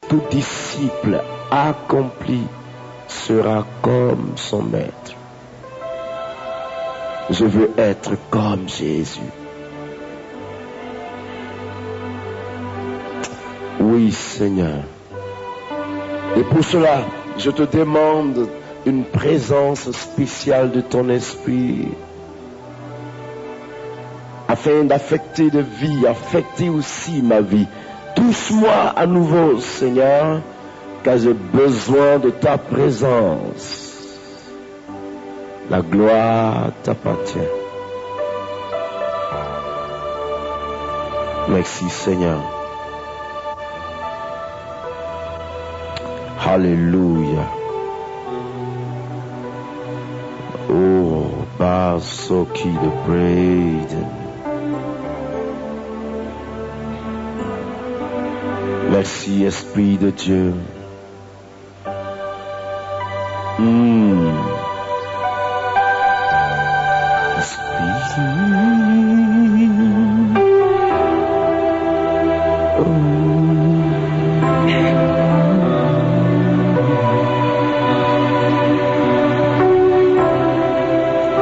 tout disciple accompli sera comme son maître. Je veux être comme Jésus. Oui, Seigneur. Et pour cela, je te demande une présence spéciale de ton esprit, afin d'affecter de vie, affecter aussi ma vie. Touche-moi à nouveau, Seigneur, car j'ai besoin de ta présence. La gloire t'appartient. Merci, Seigneur. Alléluia. Oh, Basoki de Braden. Merci, Esprit de Dieu.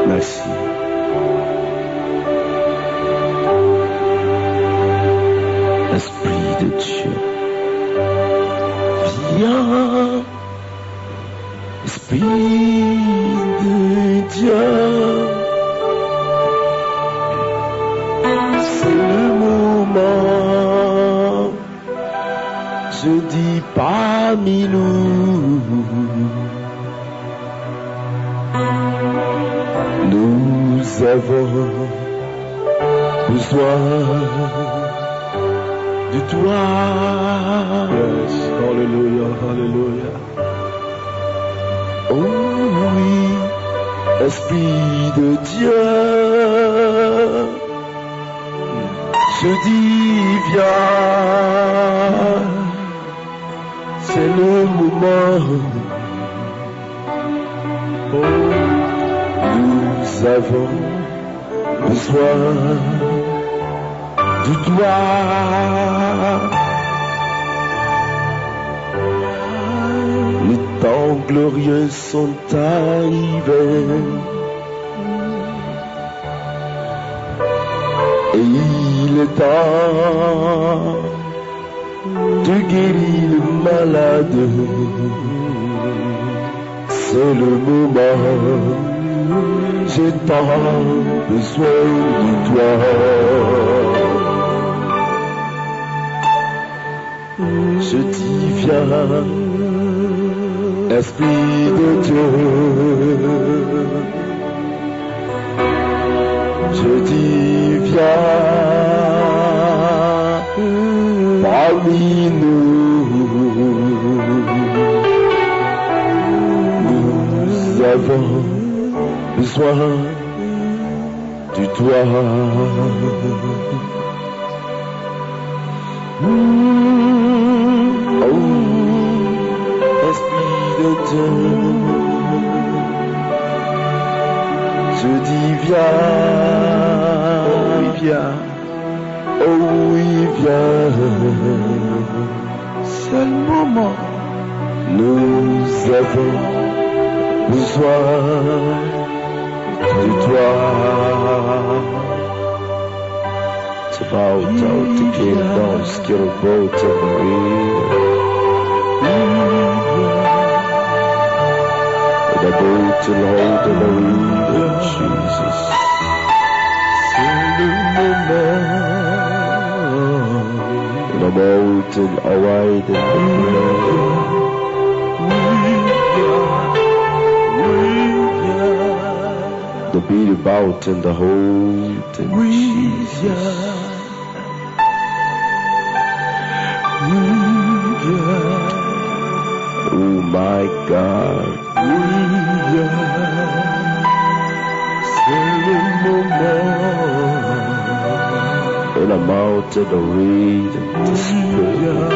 Merci. Esprit de Dieu. Viens. Esprit de Dieu. C'est le moment. Je dis parmi nous. Nous avons besoin de toi. Yes, hallelujah, hallelujah. Oh oui, Esprit de Dieu, je dis viens, c'est le moment. Oh, nous avons besoin de toi. Les temps glorieux sont arrivés et il est temps de guérir le malade. C'est le moment. J'ai tant besoin de toi. Je dis viens, Esprit de Dieu. Je dis viens parmi nous. Nous avons besoin de toi. Oh, Esprit de Dieu, je dis viens, oh oui viens, oh oui viens, c'est le moment. Nous avons besoin de toi. It's about out the kingdom, skill boat of the real. The boat to hold the reed of Jesus. C'est le moment. The boat in a wide and the beat about in the hold in Jesus. Oh my God. C'est le moment. And I'm out of the reed of the Spirit.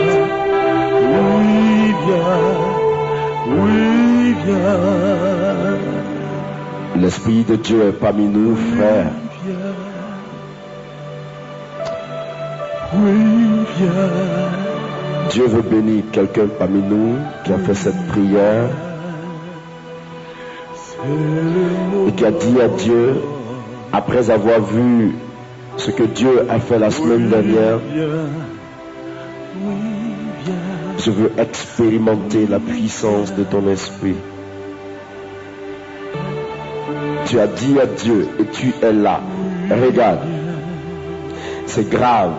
L'Esprit de Dieu est parmi nous, frères. Dieu veut bénir quelqu'un parmi nous qui a fait cette prière et qui a dit à Dieu, après avoir vu ce que Dieu a fait la semaine dernière, je veux expérimenter la puissance de ton esprit. Tu as dit à Dieu et tu es là. Regarde, c'est grave.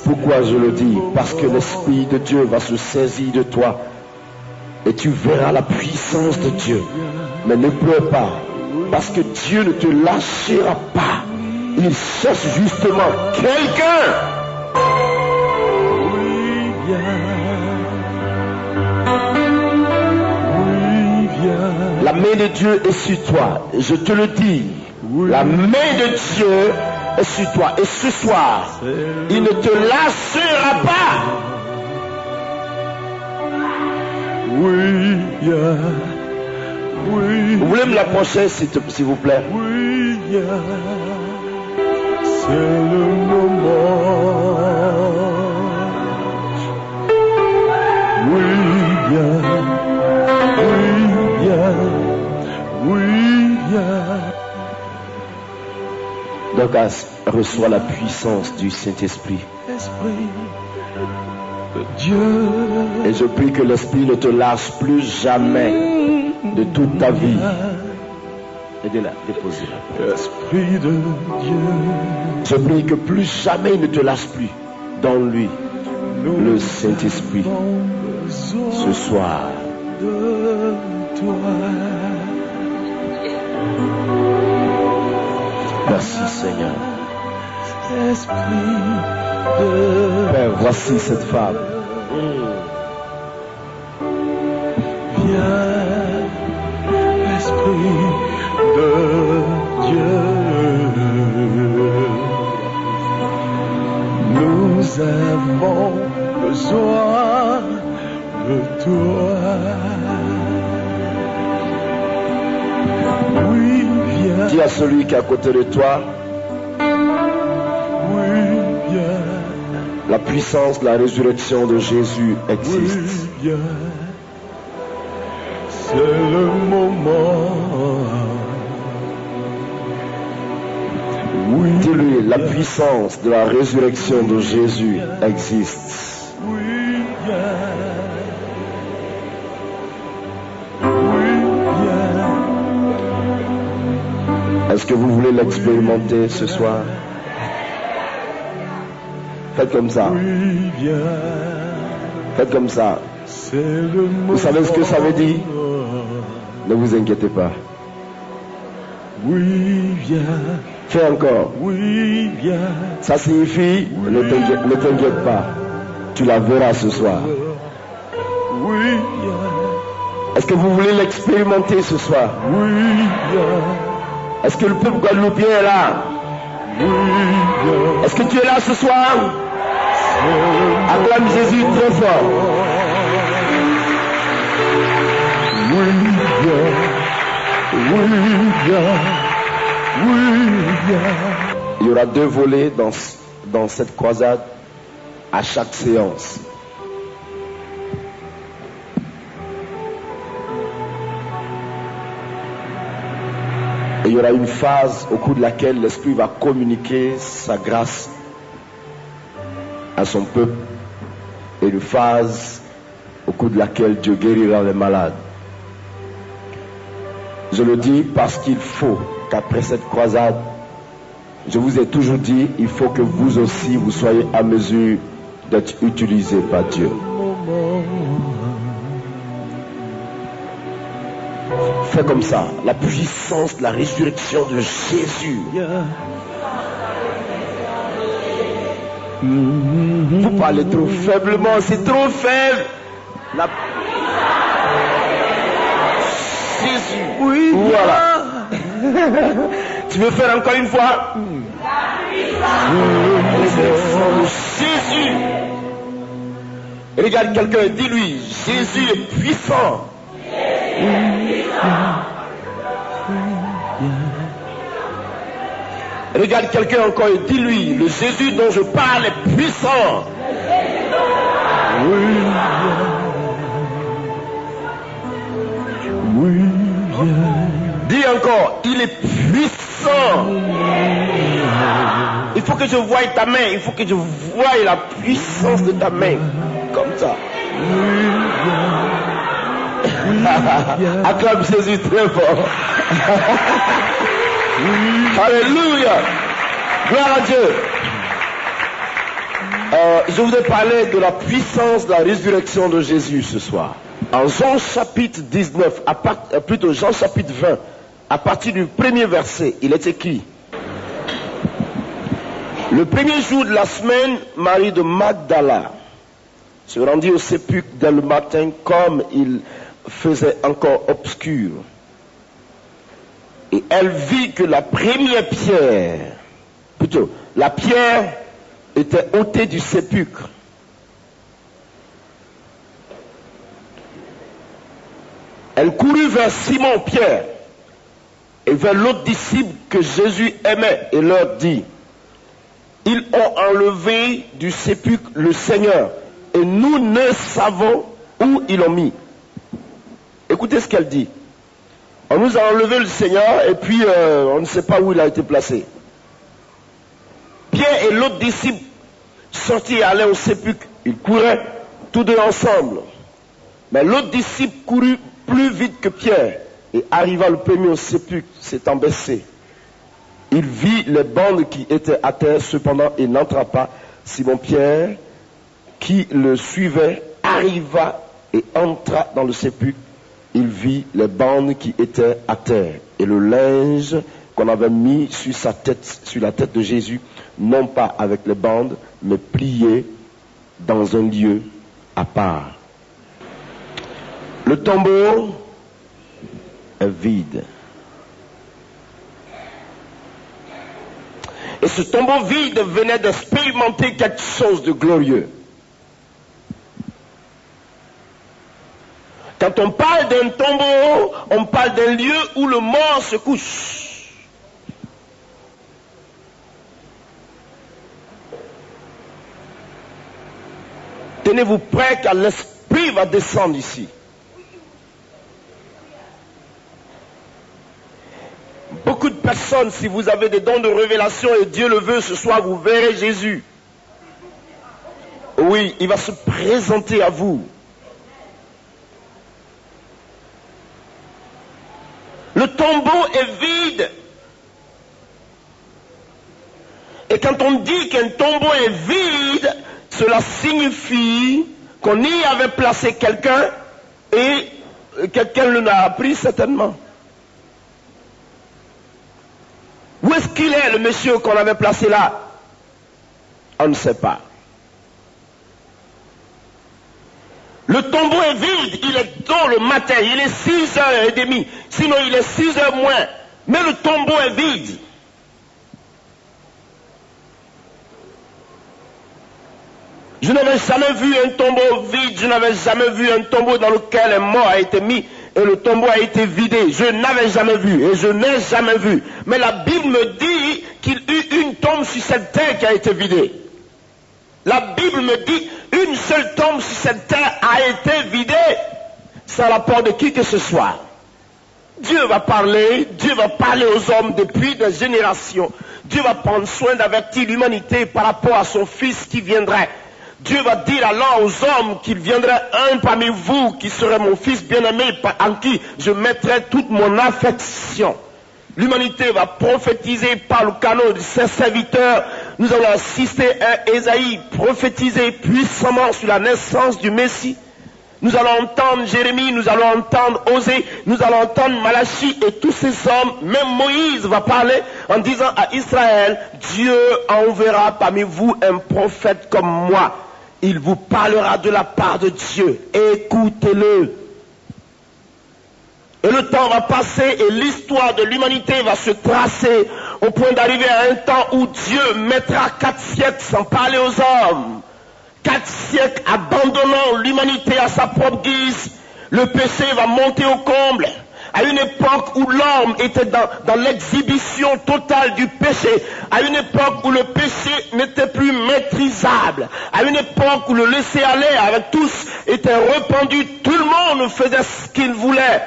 Pourquoi je le dis? Parce que l'Esprit de Dieu va se saisir de toi et tu verras la puissance de Dieu. Mais ne pleure pas, parce que Dieu ne te lâchera pas. Il cherche justement quelqu'un. La main de Dieu est sur toi. Je te le dis. La main de Dieu est sur toi. Et ce soir, il ne te lâchera pas. Vous voulez me l'approcher, s'il vous plaît? C'est le moment. Donc, reçois la puissance du Saint-Esprit. Et je prie que l'Esprit ne te lâche plus jamais de toute ta vie. Aidez-la, déposez-la. Esprit de Dieu. Je prie que plus jamais il ne te lâche plus dans lui, le Saint-Esprit, ce soir. De toi. Merci Seigneur. Esprit de Père, voici cette femme. Viens, Esprit de Dieu. Nous avons besoin de toi. Oui, viens. Dis à celui qui est à côté de toi, Oui, viens. la puissance de la résurrection de Jésus existe. Oui, viens. C'est le moment. Oui, Dis-lui, la puissance de la résurrection de Jésus existe. oui, viens. Oui, viens. Est-ce que vous voulez l'expérimenter ce soir? Faites comme ça. Oui, viens. Faites comme ça. C'est le moment. Vous savez ce que ça veut dire? Ne vous inquiétez pas. Oui, viens. Fais encore. Oui, viens. Ça signifie, ne t'inquiète pas. Tu la verras ce soir. Oui, viens. Est-ce que vous voulez l'expérimenter ce soir? Oui, viens. Est-ce que le peuple guadeloupéen est là? Oui, viens. Est-ce que tu es là ce soir? Acclame Jésus très fort. Oui, viens. Oui, viens. Oui, viens. Il y aura 2 volets dans cette croisade à chaque séance. Et il y aura une phase au cours de laquelle l'Esprit va communiquer sa grâce à son peuple, et une phase au cours de laquelle Dieu guérira les malades. Je le dis parce qu'il faut qu'après cette croisade, je vous ai toujours dit, il faut que vous aussi vous soyez à mesure d'être utilisé par Dieu. Fais comme ça, la puissance de la résurrection de Jésus. Vous parlez trop faiblement, c'est trop faible. La... Jésus. Oui, Voilà. Tu veux faire encore une fois? Jésus. Regarde quelqu'un, dis-lui, Jésus est puissant. Regarde quelqu'un encore et dis-lui, le Jésus dont je parle est puissant. Oui, Il est puissant. Il faut que je voie ta main. Il faut que je voie la puissance de ta main. Comme ça. Acclame Jésus très fort. Alléluia. Gloire à Dieu. Je voudrais parler de la puissance de la résurrection de Jésus ce soir. En Jean chapitre 19, plutôt Jean chapitre 20, à partir du premier verset, il est écrit: le premier jour de la semaine, Marie de Magdala se rendit au sépulcre dès le matin comme il faisait encore obscur. Et elle vit que la première pierre, plutôt la pierre était ôtée du sépulcre. Elle courut vers Simon-Pierre et vers l'autre disciple que Jésus aimait et leur dit: ils ont enlevé du sépulcre le Seigneur et nous ne savons où ils l'ont mis. Écoutez ce qu'elle dit. On nous a enlevé le Seigneur et puis on ne sait pas où il a été placé. Pierre et l'autre disciple sortis et allaient au sépulcre. Ils couraient tous deux ensemble. Mais l'autre disciple courut plus vite que Pierre et arriva le premier au sépulcre, s'étant baissé. Il vit les bandes qui étaient à terre, cependant il n'entra pas. Simon-Pierre, qui le suivait, arriva et entra dans le sépulcre. Il vit les bandes qui étaient à terre et le linge qu'on avait mis sur sa tête, sur la tête de Jésus, non pas avec les bandes, mais plié dans un lieu à part. Le tombeau est vide. Et ce tombeau vide venait d'expérimenter quelque chose de glorieux. Quand on parle d'un tombeau, on parle d'un lieu où le mort se couche. Tenez-vous prêts car l'esprit va descendre ici. Beaucoup de personnes, si vous avez des dons de révélation et Dieu le veut, ce soir vous verrez Jésus. Oui, il va se présenter à vous. Le tombeau est vide. Et quand on dit qu'un tombeau est vide, cela signifie qu'on y avait placé quelqu'un et quelqu'un l'a pris certainement. Où est-ce qu'il est, le monsieur qu'on avait placé là? On ne sait pas. Le tombeau est vide, il est tôt le matin, il est 6h30, sinon il est 6h moins, mais le tombeau est vide. Je n'avais jamais vu un tombeau vide, je n'avais jamais vu un tombeau dans lequel un mort a été mis et le tombeau a été vidé. Je n'avais jamais vu et je n'ai jamais vu. Mais la Bible me dit qu'il y eut une tombe sur cette terre qui a été vidée. La Bible me dit une seule tombe sur cette terre a été vidée sans l'apport de qui que ce soit. Dieu va parler aux hommes depuis des générations. Dieu va prendre soin d'avertir l'humanité par rapport à son Fils qui viendrait. Dieu va dire alors aux hommes qu'il viendrait un parmi vous qui serait mon Fils bien-aimé en qui je mettrai toute mon affection. L'humanité va prophétiser par le canal de ses serviteurs. Nous allons assister à Ésaïe prophétiser puissamment sur la naissance du Messie. Nous allons entendre Jérémie, nous allons entendre Osée, nous allons entendre Malachie et tous ces hommes. Même Moïse va parler en disant à Israël, Dieu enverra parmi vous un prophète comme moi. Il vous parlera de la part de Dieu. Écoutez-le. Et le temps va passer et l'histoire de l'humanité va se tracer au point d'arriver à un temps où Dieu mettra 4 siècles sans parler aux hommes. 4 siècles abandonnant l'humanité à sa propre guise. Le péché va monter au comble. À une époque où l'homme était dans l'exhibition totale du péché, à une époque où le péché n'était plus maîtrisable, à une époque où le laisser-aller avec tous était répandu, tout le monde faisait ce qu'il voulait.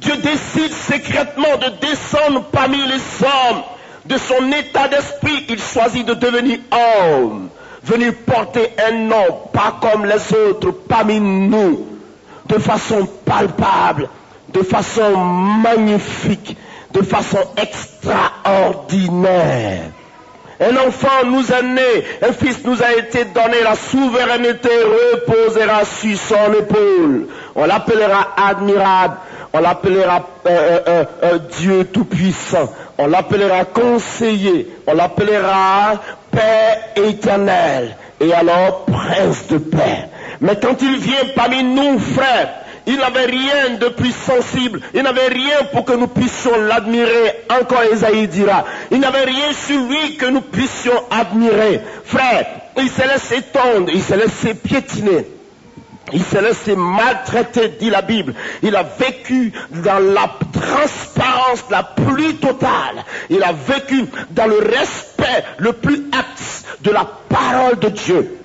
Dieu décide secrètement de descendre parmi les hommes. De son état d'esprit, il choisit de devenir homme, venu porter un nom, pas comme les autres, parmi nous, de façon palpable, de façon magnifique, de façon extraordinaire. Un enfant nous est né, un fils nous a été donné, la souveraineté reposera sur son épaule. On l'appellera admirable, on l'appellera Dieu tout-puissant, on l'appellera conseiller, on l'appellera Père éternel, et alors Prince de paix. Mais quand il vient parmi nous, frères, il n'avait rien de plus sensible. Il n'avait rien pour que nous puissions l'admirer. Encore Esaïe dira. Il n'avait rien sur lui que nous puissions admirer. Frère, il s'est laissé tondre, il s'est laissé piétiner. Il s'est laissé maltraiter, dit la Bible. Il a vécu dans la transparence la plus totale. Il a vécu dans le respect le plus acte de la parole de Dieu.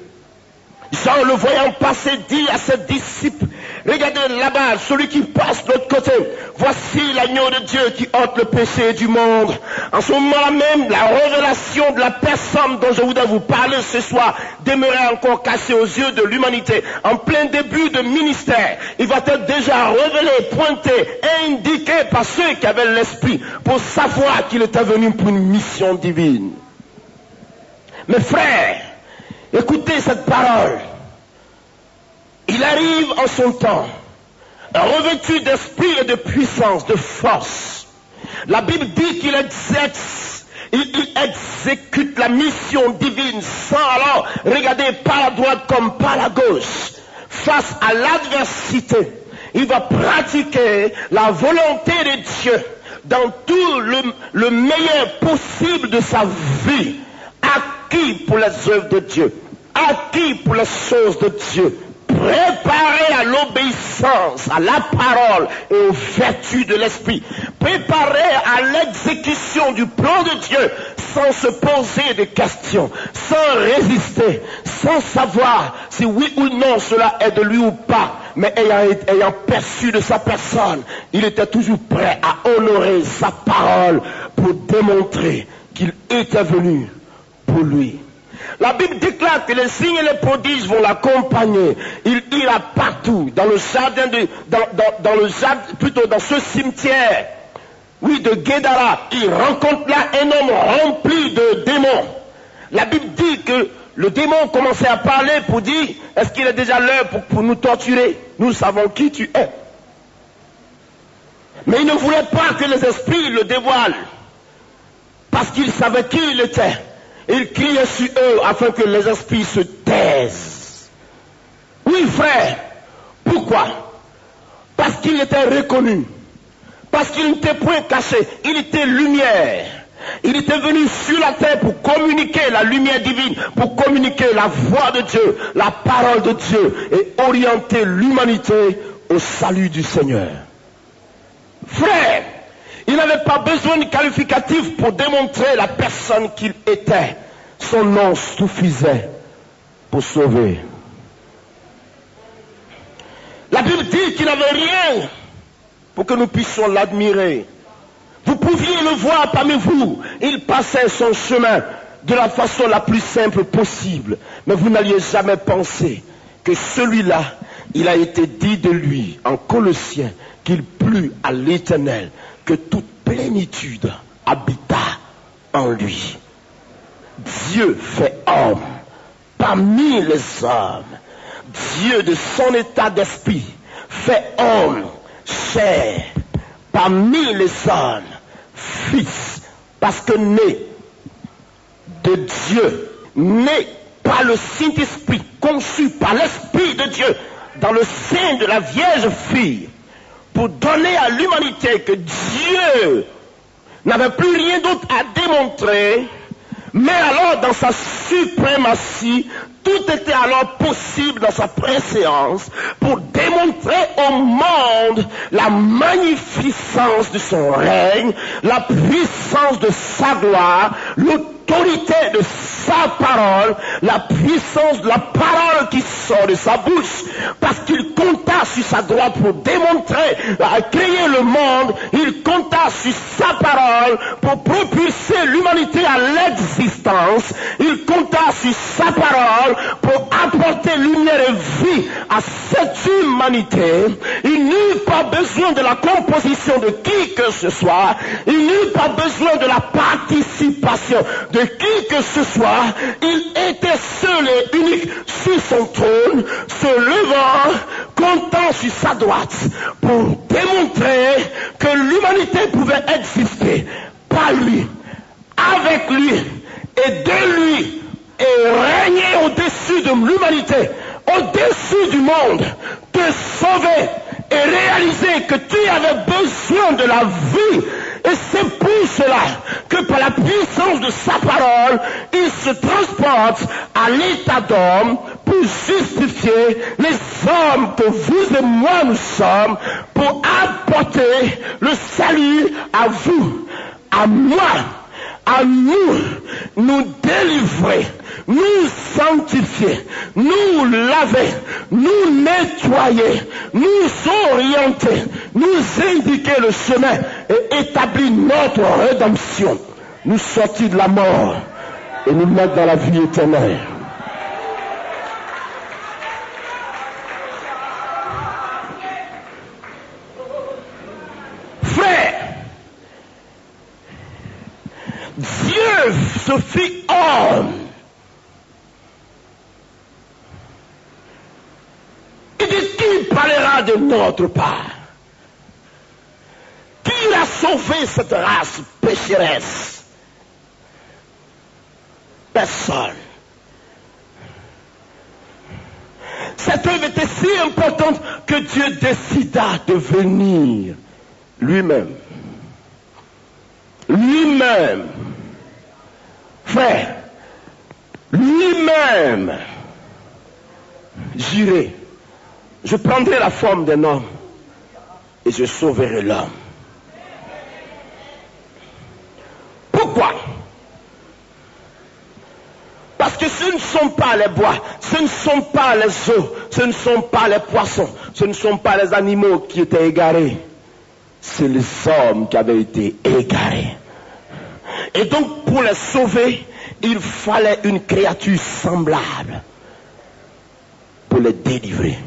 Jean, le voyant passer, dit à ses disciples, regardez là-bas, celui qui passe de l'autre côté. Voici l'agneau de Dieu qui ôte le péché du monde. En ce moment-là même, la révélation de la personne dont je voudrais vous parler ce soir demeurait encore cachée aux yeux de l'humanité. En plein début de ministère, il va être déjà révélé, pointé, indiqué par ceux qui avaient l'esprit pour savoir qu'il était venu pour une mission divine. Mes frères, écoutez cette parole. Il arrive en son temps, revêtu d'esprit et de puissance, de force. La Bible dit qu'il exécute la mission divine sans alors regarder par la droite comme par la gauche. Face à l'adversité, il va pratiquer la volonté de Dieu dans tout le meilleur possible de sa vie. Acquis pour les œuvres de Dieu, acquis pour les choses de Dieu, préparé à l'obéissance, à la parole et aux vertus de l'esprit, préparé à l'exécution du plan de Dieu, sans se poser de questions, sans résister, sans savoir si oui ou non cela est de lui ou pas, mais ayant perçu de sa personne, il était toujours prêt à honorer sa parole pour démontrer qu'il était venu pour lui. La Bible déclare que les signes et les prodiges vont l'accompagner. Il ira partout, dans le jardin dans ce cimetière, oui, de Guédara. Il rencontre là un homme rempli de démons. La Bible dit que le démon commençait à parler pour dire, est-ce qu'il est déjà l'heure pour nous torturer? Nous savons qui tu es. Mais il ne voulait pas que les esprits le dévoilent, parce qu'il savait qui il était. Il criait sur eux afin que les esprits se taisent. Oui, frère. Pourquoi? Parce qu'il était reconnu. Parce qu'il n'était point caché. Il était lumière. Il était venu sur la terre pour communiquer la lumière divine, pour communiquer la voix de Dieu, la parole de Dieu et orienter l'humanité au salut du Seigneur. Frère, il n'avait pas besoin de qualificatif pour démontrer la personne qu'il était. Son nom suffisait pour sauver. La Bible dit qu'il n'avait rien pour que nous puissions l'admirer. Vous pouviez le voir parmi vous. Il passait son chemin de la façon la plus simple possible. Mais vous n'alliez jamais penser que celui-là, il a été dit de lui en Colossiens qu'il plut à l'Éternel que toute plénitude habita en lui. Dieu fait homme parmi les hommes. Dieu de son état d'esprit fait homme, chair, parmi les hommes, fils, parce que né de Dieu, né par le Saint-Esprit, conçu par l'Esprit de Dieu, dans le sein de la Vierge fille, pour donner à l'humanité que Dieu n'avait plus rien d'autre à démontrer, mais alors dans sa suprématie Tout était alors possible dans sa préséance pour démontrer au monde la magnificence de son règne, la puissance de sa gloire, l'autorité de sa parole, la puissance de la parole qui sort de sa bouche, parce qu'il compta sur sa droite pour démontrer, créer le monde, il compta sur sa parole pour propulser l'humanité à l'existence, il compta sur sa parole pour apporter lumière et vie à cette humanité. Il n'eut pas besoin de la composition de qui que ce soit, il n'eut pas besoin de la participation de qui que ce soit, il était seul et unique sur son trône, se levant, comptant sur sa droite, pour démontrer que l'humanité pouvait exister par lui, avec lui et de lui, et régner au-dessus de l'humanité, au-dessus du monde, te sauver et réaliser que tu avais besoin de la vie. Et c'est pour cela que par la puissance de sa parole, il se transporte à l'état d'homme pour justifier les hommes que vous et moi nous sommes, pour apporter le salut à vous, à moi, à nous, nous délivrer, nous sanctifier, nous laver, nous nettoyer, nous orienter, nous indiquer le chemin et établir notre rédemption, nous sortir de la mort et nous mettre dans la vie éternelle. Frère, Dieu se fit homme. Et de qui parlera de notre part? Qui a sauvé cette race pécheresse? Personne. Cette œuvre était si importante que Dieu décida de venir lui-même. Lui-même. Frère, lui-même, j'irai, je prendrai la forme d'un homme et je sauverai l'homme. Pourquoi? Parce que ce ne sont pas les bois, ce ne sont pas les eaux, ce ne sont pas les poissons, ce ne sont pas les animaux qui étaient égarés, c'est les hommes qui avaient été égarés. Et donc pour les sauver, il fallait une créature semblable pour les délivrer.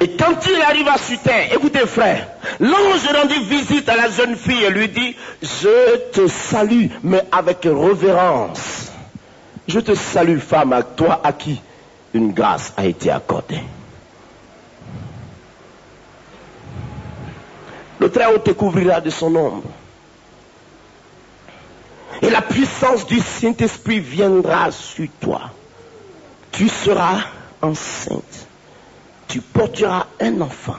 Et quand il arriva sur terre, écoutez frère, l'ange rendit visite à la jeune fille et lui dit, je te salue, mais avec révérence. Je te salue femme, à toi à qui une grâce a été accordée. Le Très-Haut te couvrira de son ombre. Et la puissance du Saint-Esprit viendra sur toi. Tu seras enceinte. Tu porteras un enfant.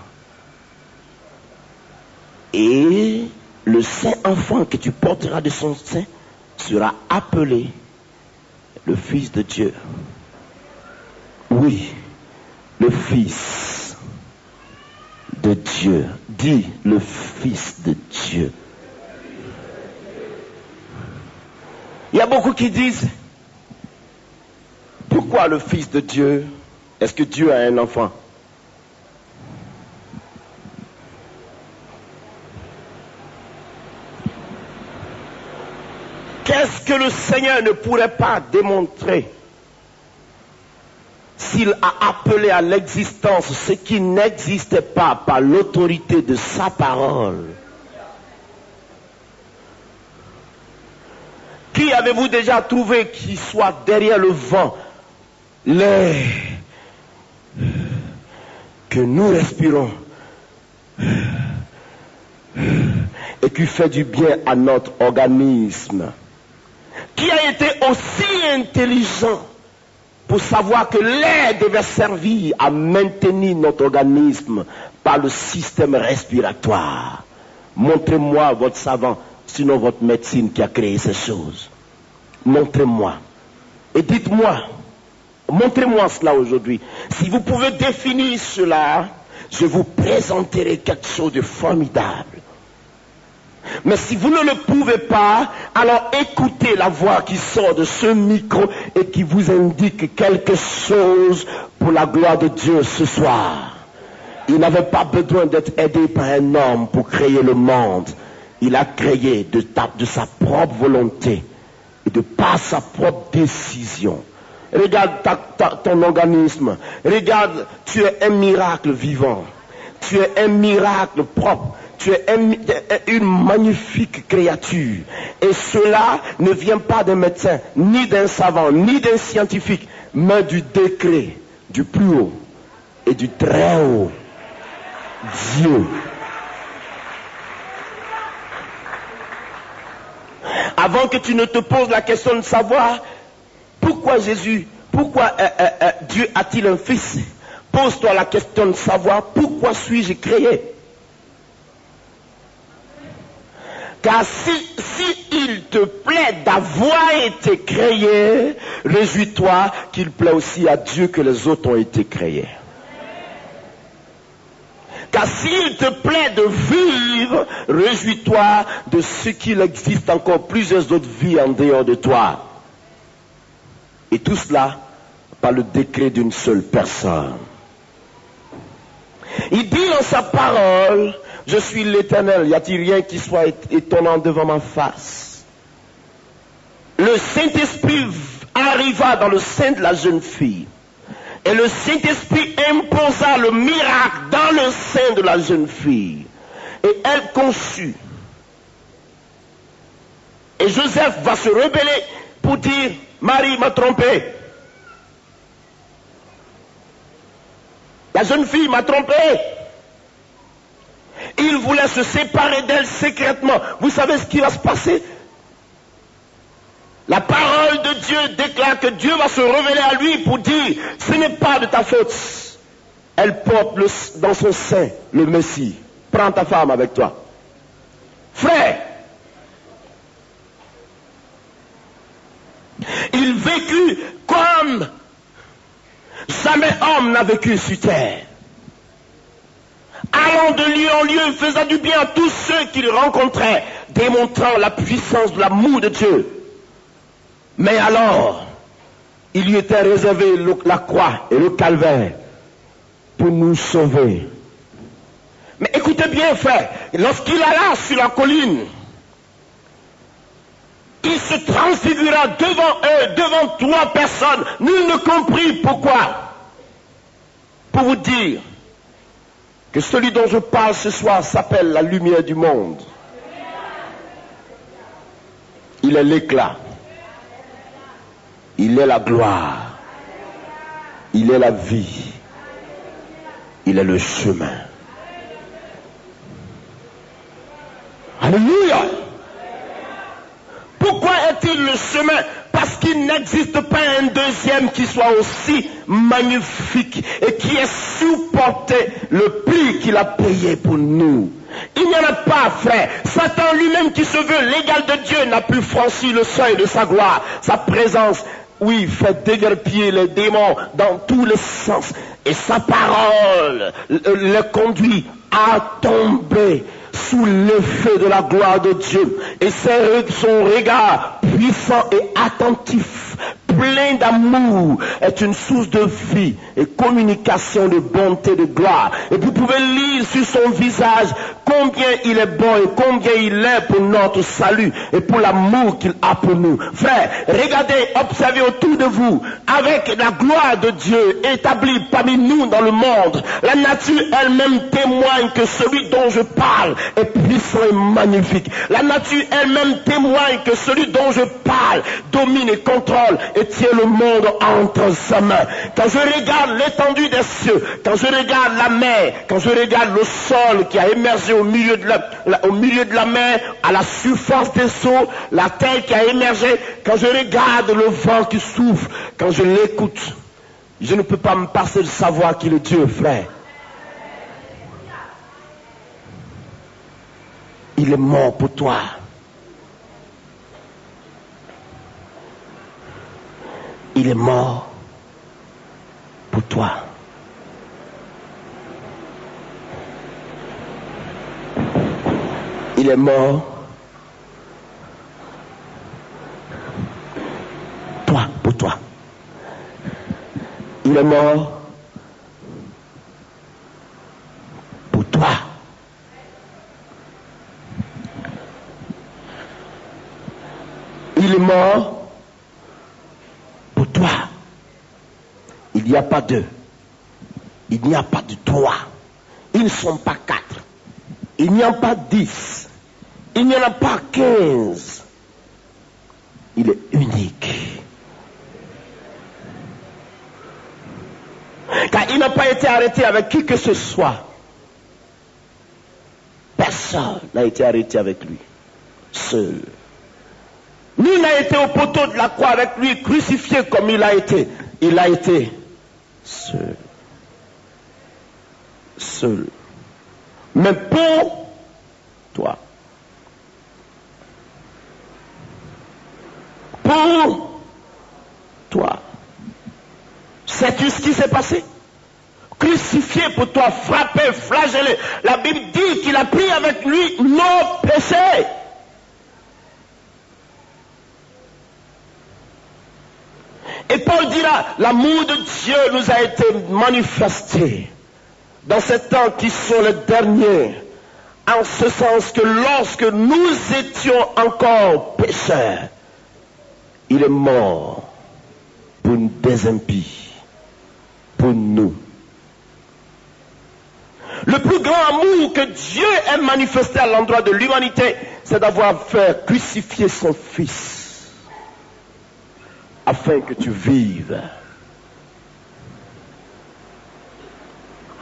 Et le Saint-Enfant que tu porteras de son sein sera appelé le Fils de Dieu. Oui, le Fils de Dieu. Dis le Fils de Dieu. Il y a beaucoup qui disent, pourquoi le Fils de Dieu? Est-ce que Dieu a un enfant? Qu'est-ce que le Seigneur ne pourrait pas démontrer s'il a appelé à l'existence ce qui n'existait pas par l'autorité de sa parole? Qui avez-vous déjà trouvé qui soit derrière le vent, l'air que nous respirons et qui fait du bien à notre organisme? Qui a été aussi intelligent pour savoir que l'air devait servir à maintenir notre organisme par le système respiratoire? Montrez-moi votre savant, sinon votre médecine qui a créé ces choses. Montrez-moi. Et dites-moi, montrez-moi cela aujourd'hui. Si vous pouvez définir cela, je vous présenterai quelque chose de formidable. Mais si vous ne le pouvez pas, alors écoutez la voix qui sort de ce micro et qui vous indique quelque chose pour la gloire de Dieu ce soir. Il n'avait pas besoin d'être aidé par un homme pour créer le monde. Il a créé de sa propre volonté et de par sa propre décision. Regarde ton organisme. Regarde, tu es un miracle vivant. Tu es un miracle propre. Tu es une magnifique créature. Et cela ne vient pas d'un médecin, ni d'un savant, ni d'un scientifique, mais du décret du plus haut et du très haut Dieu. Avant que tu ne te poses la question de savoir pourquoi Dieu a-t-il un fils, pose-toi la question de savoir pourquoi suis-je créé. Car si il te plaît d'avoir été créé, réjouis-toi qu'il plaît aussi à Dieu que les autres ont été créés. Car s'il te plaît de vivre, réjouis-toi de ce qu'il existe encore plusieurs autres vies en dehors de toi. Et tout cela par le décret d'une seule personne. Il dit dans sa parole, je suis l'Éternel, y a-t-il rien qui soit étonnant devant ma face? Le Saint-Esprit arriva dans le sein de la jeune fille. Et le Saint-Esprit imposa le miracle dans le sein de la jeune fille. Et elle conçut. Et Joseph va se rebeller pour dire, Marie m'a trompé. La jeune fille m'a trompé. Il voulait se séparer d'elle secrètement. Vous savez ce qui va se passer? La parole de Dieu déclare que Dieu va se révéler à lui pour dire, ce n'est pas de ta faute. Elle porte dans son sein le Messie. Prends ta femme avec toi. Frère, il vécut comme jamais homme n'a vécu sur terre. Allant de lieu en lieu, faisant du bien à tous ceux qu'il rencontrait, démontrant la puissance de l'amour de Dieu. Mais alors, il lui était réservé la croix et le calvaire pour nous sauver. Mais écoutez bien, frère, lorsqu'il alla sur la colline, il se transfigura devant eux, devant 3 personnes. Nul ne comprit pourquoi. Pour vous dire que celui dont je parle ce soir s'appelle la lumière du monde. Il est l'éclat. Il est la gloire. Il est la vie. Il est le chemin. Alléluia. Pourquoi est-il le chemin? Parce qu'il n'existe pas un deuxième qui soit aussi magnifique et qui ait supporté le prix qu'il a payé pour nous. Il n'y en a pas, frère. Satan lui-même qui se veut l'égal de Dieu n'a pu franchir le seuil de sa gloire. Sa présence, oui, fait déguerpir les démons dans tous les sens. Et sa parole le conduit à tomber sous l'effet de la gloire de Dieu. Et son regard puissant et attentif, plein d'amour, est une source de vie et communication de bonté, de gloire. Et vous pouvez lire sur son visage combien il est bon et combien il est pour notre salut et pour l'amour qu'il a pour nous. Frère, regardez, observez autour de vous, avec la gloire de Dieu établie parmi nous dans le monde, la nature elle-même témoigne que celui dont je parle est puissant et magnifique. La nature elle-même témoigne que celui dont je parle domine et contrôle et tient le monde entre sa main. Quand je regarde l'étendue des cieux, quand je regarde la mer, quand je regarde le sol qui a émergé au milieu de la mer, à la surface des eaux, la terre qui a émergé, quand je regarde le vent qui souffle, quand je l'écoute, je ne peux pas me passer de savoir qu'il est Dieu, frère. Il est mort pour toi. Il est mort pour toi. Il est mort pour toi. Il est mort pour toi. Il est mort pour toi. Il n'y a pas deux. Il n'y a pas de trois. Ils ne sont pas quatre. Il n'y en a pas 10. Il n'y en a pas 15. Il est unique. Car il n'a pas été arrêté avec qui que ce soit. Personne n'a été arrêté avec lui. Seul. Nul n'a été au poteau de la croix avec lui, crucifié comme il a été. Il a été seul. Seul. Mais pour toi. Pour toi. Sais-tu ce qui s'est passé? Crucifié pour toi, frappé, flagellé. La Bible dit qu'il a pris avec lui nos péchés. Et Paul dira, l'amour de Dieu nous a été manifesté dans ces temps qui sont les derniers, en ce sens que lorsque nous étions encore pécheurs, il est mort pour des impies, pour nous. Le plus grand amour que Dieu ait manifesté à l'endroit de l'humanité, c'est d'avoir fait crucifier son Fils, afin que tu vives.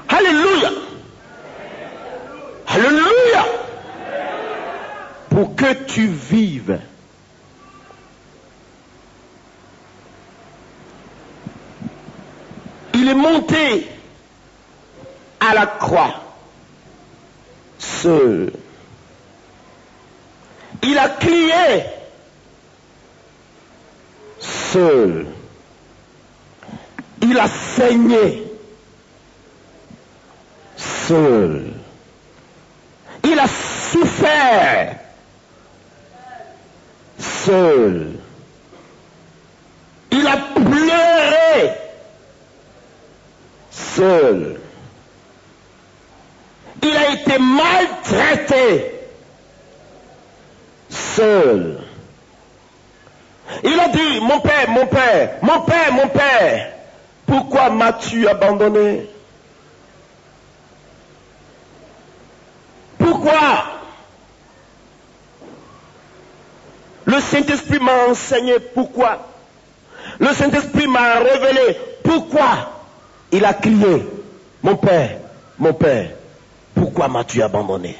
Alléluia. Alléluia. Pour que tu vives. Il est monté à la croix seul. Il a crié seul. Il a saigné seul. Il a souffert seul. Il a pleuré seul. Il a été maltraité seul. Il a dit, mon père, mon père, mon père, mon père, pourquoi m'as-tu abandonné? Pourquoi? Le Saint-Esprit m'a enseigné pourquoi. Le Saint-Esprit m'a révélé pourquoi. Il a crié, mon père, pourquoi m'as-tu abandonné?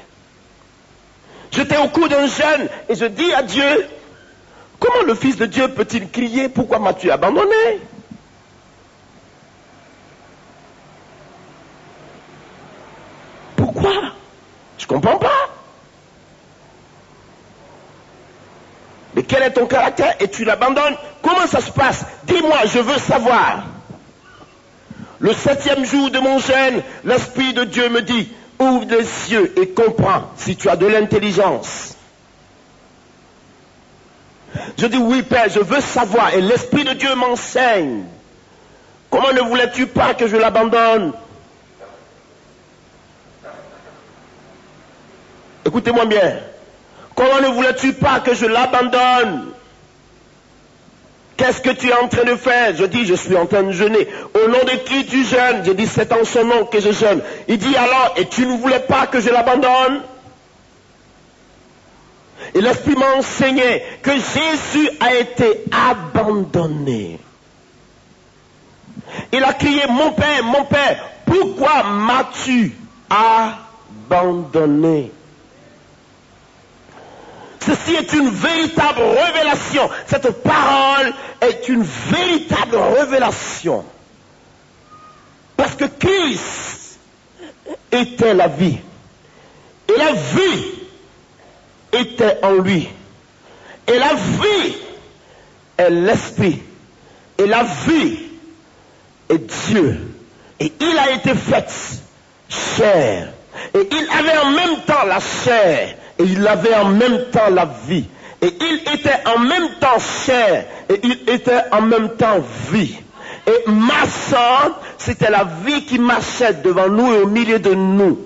J'étais au cou d'un jeûne et je dis à Dieu, comment le Fils de Dieu peut-il crier, pourquoi m'as-tu abandonné? Pourquoi? Je ne comprends pas. Mais quel est ton caractère et tu l'abandonnes? Comment ça se passe? Dis-moi, je veux savoir. Le 7e jour de mon jeûne, l'Esprit de Dieu me dit, ouvre les yeux et comprends si tu as de l'intelligence. Je dis, oui Père, je veux savoir. Et l'Esprit de Dieu m'enseigne. Comment ne voulais-tu pas que je l'abandonne? Écoutez-moi bien. Comment ne voulais-tu pas que je l'abandonne? Qu'est-ce que tu es en train de faire? Je dis, je suis en train de jeûner. Au nom de qui tu jeûnes? Je dis, c'est en son nom que je jeûne. Il dit alors, et tu ne voulais pas que je l'abandonne? Et l'Esprit m'a enseigné que Jésus a été abandonné. Il a crié, mon Père, pourquoi m'as-tu abandonné? Ceci est une véritable révélation. Cette parole est une véritable révélation. Parce que Christ était la vie. Et la vie était en lui. Et la vie est l'esprit. Et la vie est Dieu. Et il a été fait chair. Et il avait en même temps la chair. Et il avait en même temps la vie. Et il était en même temps chair. Et il était en même temps vie. Et marchant, c'était la vie qui marchait devant nous et au milieu de nous.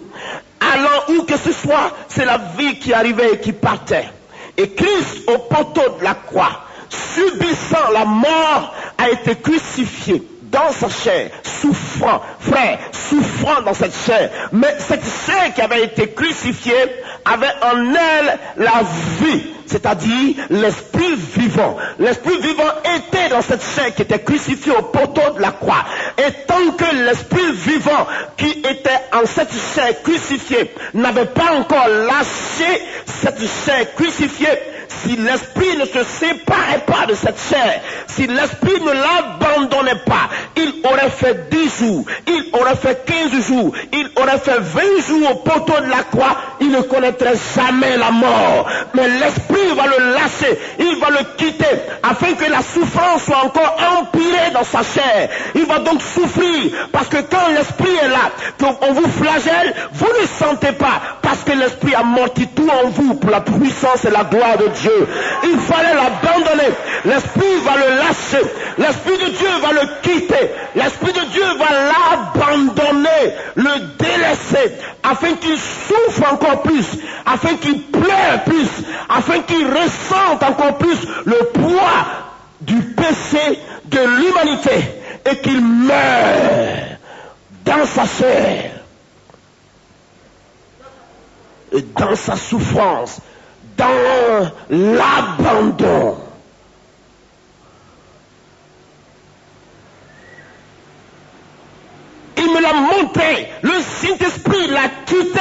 Allant où que ce soit, c'est la vie qui arrivait et qui partait. Et Christ, au poteau de la croix, subissant la mort, a été crucifié dans sa chair, souffrant, frère, souffrant dans cette chair. Mais cette chair qui avait été crucifiée avait en elle la vie, c'est-à-dire l'esprit vivant. L'esprit vivant était dans cette chair qui était crucifiée au poteau de la croix. Et tant que l'esprit vivant qui était en cette chair crucifiée n'avait pas encore lâché cette chair crucifiée, si l'esprit ne se séparait pas de cette chair, si l'esprit ne l'abandonnait pas, il aurait fait 10 jours, il aurait fait 15 jours, il aurait fait 20 jours au poteau de la croix, il ne connaîtrait jamais la mort. Mais l'esprit va le lâcher, il va le quitter, afin que la souffrance soit encore empirée dans sa chair. Il va donc souffrir, parce que quand l'esprit est là, qu'on vous flagelle, vous ne sentez pas, parce que l'esprit a amorti tout en vous pour la puissance et la gloire de Dieu. Il fallait l'abandonner. L'esprit va le lâcher. L'esprit de Dieu va le quitter. L'esprit de Dieu va l'abandonner, le délaisser, afin qu'il souffre encore plus, afin qu'il pleure plus, afin qu'il ressente encore plus le poids du péché de l'humanité et qu'il meure dans sa chair et dans sa souffrance, dans l'abandon. Il me l'a montré, le Saint-Esprit l'a quitté.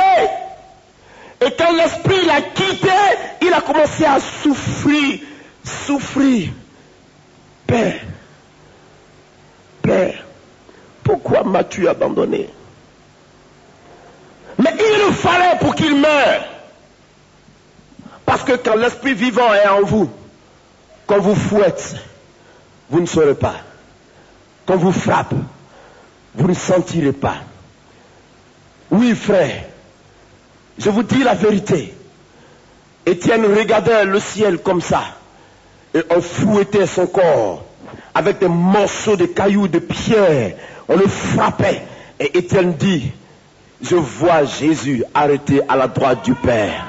Et quand l'Esprit l'a quitté, il a commencé à souffrir. Père, pourquoi m'as-tu abandonné? Mais il le fallait pour qu'il meure. Parce que quand l'esprit vivant est en vous, quand vous fouette, vous ne saurez pas. Quand vous frappe, vous ne sentirez pas. Oui, frère, je vous dis la vérité. Étienne regardait le ciel comme ça, et on fouettait son corps avec des morceaux de cailloux, de pierres. On le frappait, et Étienne dit, je vois Jésus arrêté à la droite du Père.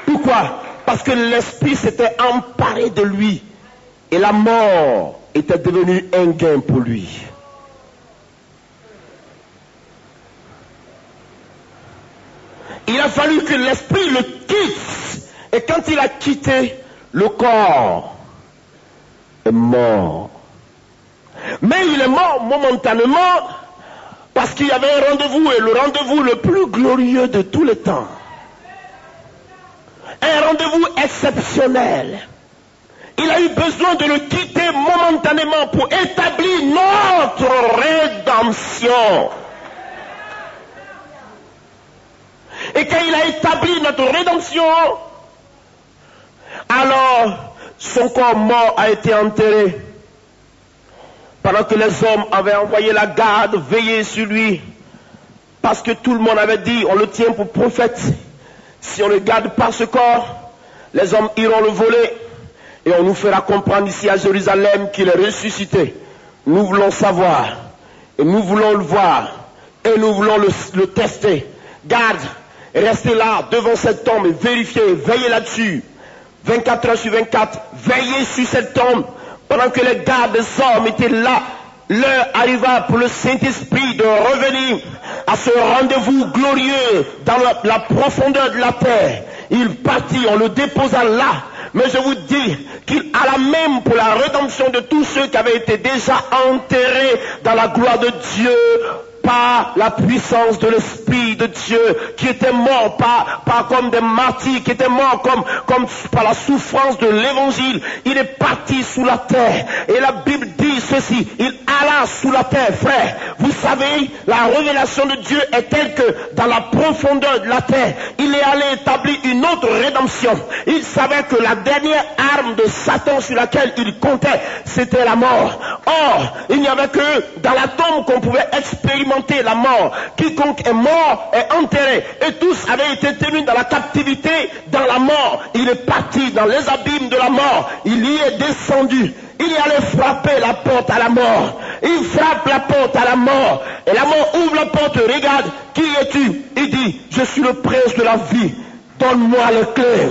Pourquoi? Parce que l'esprit s'était emparé de lui et la mort était devenue un gain pour lui. Il a fallu que l'esprit le quitte, et quand il a quitté, le corps est mort. Mais il est mort momentanément parce qu'il y avait un rendez-vous, et le rendez-vous le plus glorieux de tous les temps. Un rendez-vous exceptionnel. Il a eu besoin de le quitter momentanément pour établir notre rédemption. Et quand il a établi notre rédemption, alors son corps mort a été enterré. Pendant que les hommes avaient envoyé la garde veiller sur lui, parce que tout le monde avait dit, on le tient pour prophète. Si on ne garde pas ce corps, les hommes iront le voler, et on nous fera comprendre ici à Jérusalem qu'il est ressuscité. Nous voulons savoir, et nous voulons le voir, et nous voulons le tester. Garde, restez là devant cette tombe et vérifiez, veillez là-dessus. 24 heures sur 24, veillez sur cette tombe. Pendant que les gardes des hommes étaient là, l'heure arriva pour le Saint-Esprit de revenir à ce rendez-vous glorieux dans la profondeur de la terre. Il partit, on le déposa là. Mais je vous dis qu'il alla même pour la rédemption de tous ceux qui avaient été déjà enterrés dans la gloire de Dieu par la puissance de l'Esprit de Dieu, qui était mort pas comme des martyrs, qui était mort comme par la souffrance de l'évangile. Il est parti sous la terre. Et la Bible dit ceci, il alla sous la terre. Frère, vous savez, la révélation de Dieu est telle que dans la profondeur de la terre, il est allé établir une autre rédemption. Il savait que la dernière arme de Satan sur laquelle il comptait, c'était la mort. Or, il n'y avait que dans la tombe qu'on pouvait expérimenter la mort. Quiconque est mort est enterré. Et tous avaient été tenus dans la captivité, dans la mort. Il est parti dans les abîmes de la mort. Il y est descendu. Il y allait frapper la porte à la mort. Il frappe la porte à la mort. Et la mort ouvre la porte, regarde, qui es-tu? Il dit, je suis le prince de la vie. Donne-moi les clés.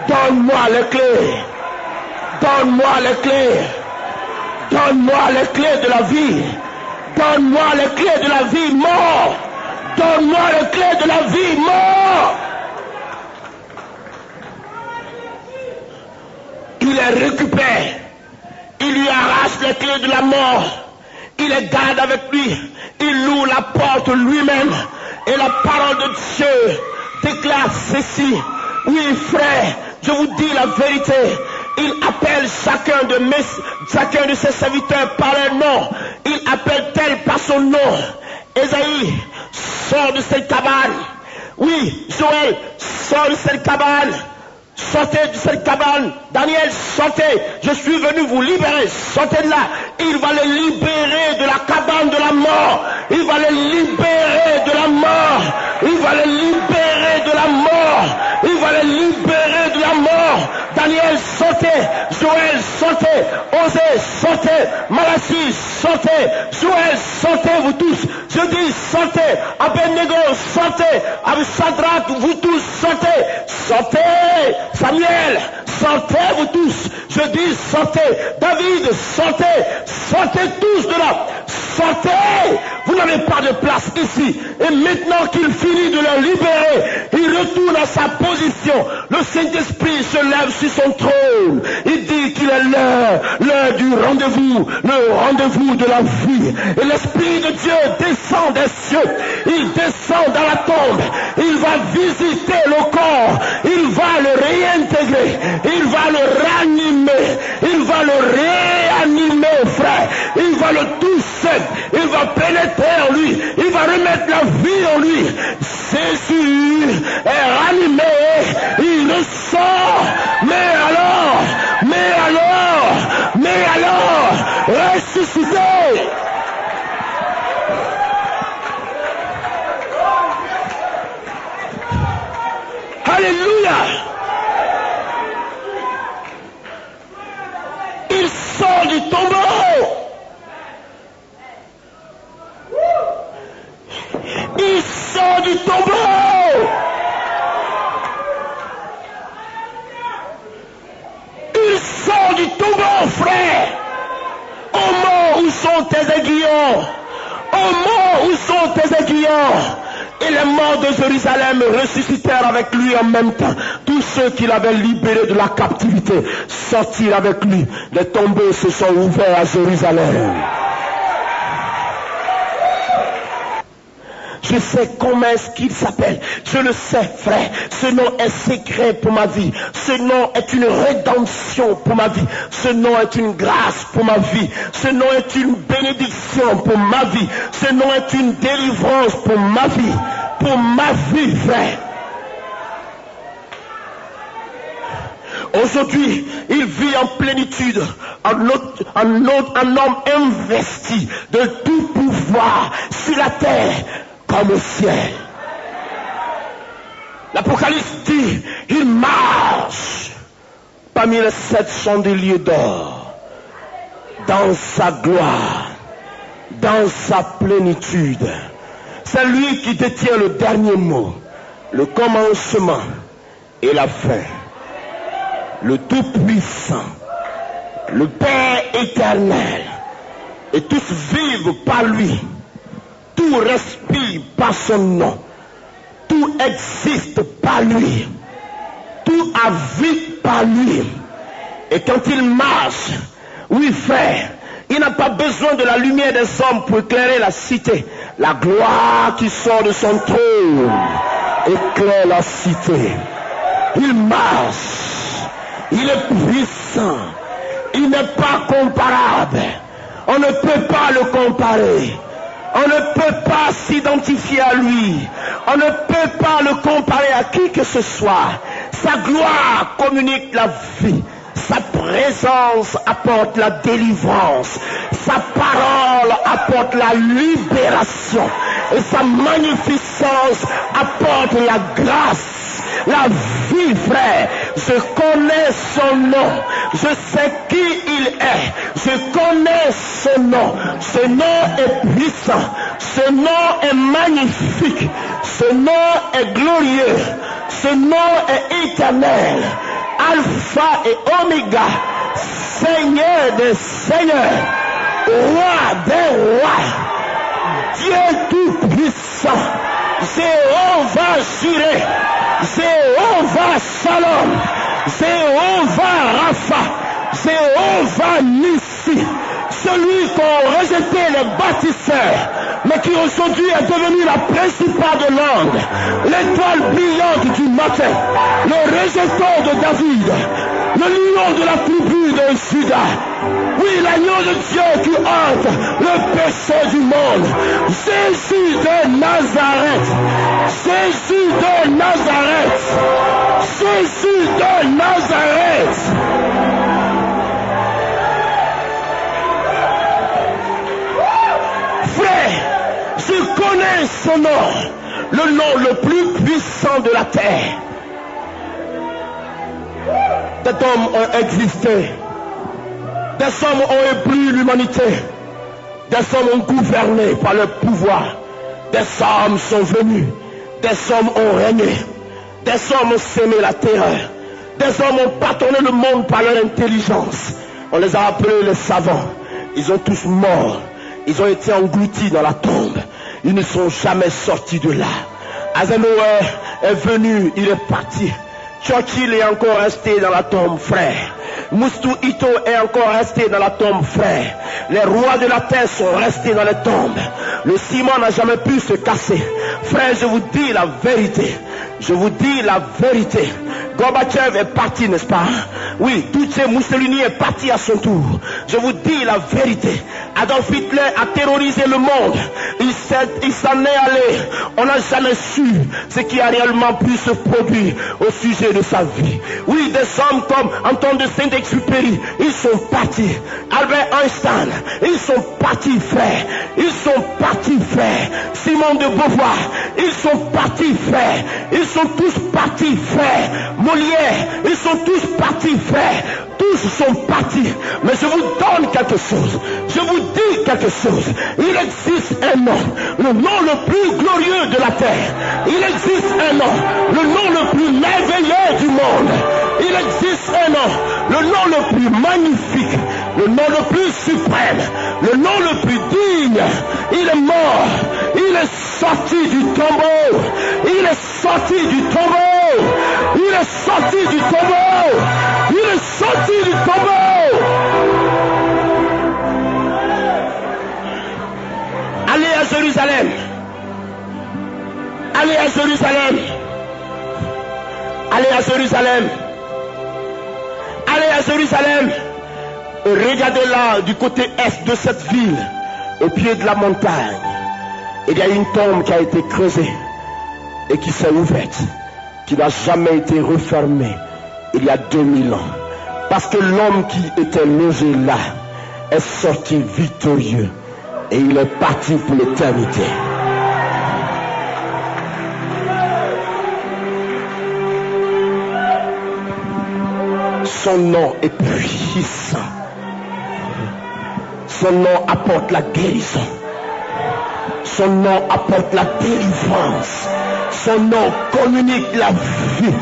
Donne-moi les clés. Donne-moi les clés. Donne-moi les clés de la vie. Donne-moi les clés de la vie, mort. Donne-moi les clés de la vie, mort. Il les récupère. Il lui arrache les clés de la mort. Il les garde avec lui. Il ouvre la porte lui-même. Et la parole de Dieu déclare ceci. Oui, frère, je vous dis la vérité. Il appelle chacun de ses serviteurs par leur nom. Il appelle tel par son nom. Ésaïe, sors de cette cabane. Oui, Joël, sors de cette cabane. Sortez de cette cabane. Daniel, sortez. Je suis venu vous libérer. Sortez de là. Il va les libérer de la cabane de la mort. Il va les libérer de la mort. Il va les libérer de la mort. Il va les libérer de la mort. Daniel, sortez. Joël, sortez. Osée, sortez. Malachie, sortez. Joël, sortez, vous tous. Je dis, sortez. Abednego, sortez. Shadrach, vous tous, sortez. Sortez. Samuel, sortez, vous tous. Je dis, sortez. David, sortez. Sortez tous de là. Sortez. Vous n'avez pas de place ici. Et maintenant qu'il finit de le libérer, il retourne à sa position. Le Saint-Esprit se lève sur son trône. Il dit qu'il est l'heure du rendez-vous, le rendez-vous de la vie. Et l'Esprit de Dieu descend des cieux. Il descend dans la tombe. Il va visiter le corps. Il va le réintégrer. Il va le ranimer. Il va le réanimer, frère. Il va le toucher. Il va pénétrer en lui. Il va remettre la vie en lui. Jésus est ranimé. Il ressort. Mais alors, ressuscité. Alléluia. Il sort du tombeau. Il sort du tombeau. Il sort du tombeau, frère. Au mort, où sont tes aiguillons? Au mort, où sont tes aiguillons? Et les morts de Jérusalem ressuscitèrent avec lui en même temps. Tous ceux qu'il avait libérés de la captivité sortirent avec lui. Les tombeaux se sont ouverts à Jérusalem. Je sais comment est-ce qu'il s'appelle. Je le sais, frère. Ce nom est secret pour ma vie. Ce nom est une rédemption pour ma vie. Ce nom est une grâce pour ma vie. Ce nom est une bénédiction pour ma vie. Ce nom est une délivrance pour ma vie. Pour ma vie, frère. Aujourd'hui, il vit en plénitude, un homme investi de tout pouvoir sur la terre comme au ciel. L'Apocalypse dit, il marche parmi les 7 chandeliers d'or, dans sa gloire, dans sa plénitude. C'est lui qui détient le dernier mot, le commencement et la fin. Le Tout-Puissant, le Père éternel, et tous vivent par lui. Tout respire par son nom. Tout existe par lui. Tout habite par lui. Et quand il marche, oui frère, Il n'a pas besoin de la lumière des hommes pour éclairer la cité. La gloire qui sort de son trône éclaire la cité. Il marche. Il est puissant. Il n'est pas comparable. On ne peut pas le comparer. On ne peut pas s'identifier à lui. On ne peut pas le comparer à qui que ce soit. Sa gloire communique la vie. Sa présence apporte la délivrance. Sa parole apporte la libération. Et sa magnificence apporte la grâce. La vie, frère. Je connais son nom. Je sais qui il est. Je connais son nom. Ce nom est puissant. Ce nom est magnifique. Ce nom est glorieux. Ce nom est éternel. Alpha et Oméga. Seigneur des seigneurs. Roi des rois. Dieu tout puissant. Jéhovah Jireh. Jéhovah Shalom. Jéhovah Rapha. Jéhovah Nissi. Celui qu'ont rejeté les bâtisseurs, mais qui aujourd'hui est devenu la principale de l'onde, l'étoile brillante du matin, le rejeton de David, le lion de la tribu de Juda. Oui, l'agneau de Dieu qui hante le péché du monde. Jésus de Nazareth. Jésus de Nazareth. Jésus de Nazareth. Frère, je connais son nom, le nom le plus puissant de la terre. Des hommes ont existé. Des hommes ont épris l'humanité. Des hommes ont gouverné par leur pouvoir. Des hommes sont venus. Des hommes ont régné. Des hommes ont sémé la terreur. Des hommes ont bâtonné le monde par leur intelligence. On les a appelés les savants. Ils ont tous morts. Ils ont été engloutis dans la tombe. Ils ne sont jamais sortis de là. Eisenhower est venu, il est parti. Churchill est encore resté dans la tombe, frère. Moustou Ito est encore resté dans la tombe, frère. Les rois de la terre sont restés dans les tombes. Le ciment n'a jamais pu se casser. Frère, je vous dis la vérité. Je vous dis la vérité. Gorbatchev est parti, n'est-ce pas? Oui, Duce Mussolini est parti à son tour. Je vous dis la vérité. Adolf Hitler a terrorisé le monde. Il s'en est allé. On n'a jamais su ce qui a réellement pu se produire au sujet de sa vie. Oui, des hommes comme Antoine de Saint-Exupéry, ils sont partis. Albert Einstein, ils sont partis, frère. Ils sont partis, frère. Simone de Beauvoir, ils sont partis, frère. Ils sont tous partis, frère. Molière, ils sont tous partis, frère. Tous sont partis. Mais je vous donne quelque chose. Je vous dis quelque chose. Il existe un nom, le nom le plus glorieux de la terre. Il existe un nom, le nom le plus merveilleux du monde. Il existe un nom, le nom le plus magnifique, le nom le plus suprême, le nom le plus digne. Il est mort. Il est sorti du tombeau. Il est sorti du tombeau. Il est sorti du tombeau. Il est sorti du tombeau. Allez à Jérusalem. Allez à Jérusalem. Allez à Jérusalem. Allez à Jérusalem. Regardez là du côté est de cette ville, au pied de la montagne. Il y a une tombe qui a été creusée et qui s'est ouverte, qui n'a jamais été refermée il y a 2000 ans. Parce que l'homme qui était logé là est sorti victorieux et il est parti pour l'éternité. Son nom est puissant. Son nom apporte la guérison. Son nom apporte la délivrance. Son nom communique la vie.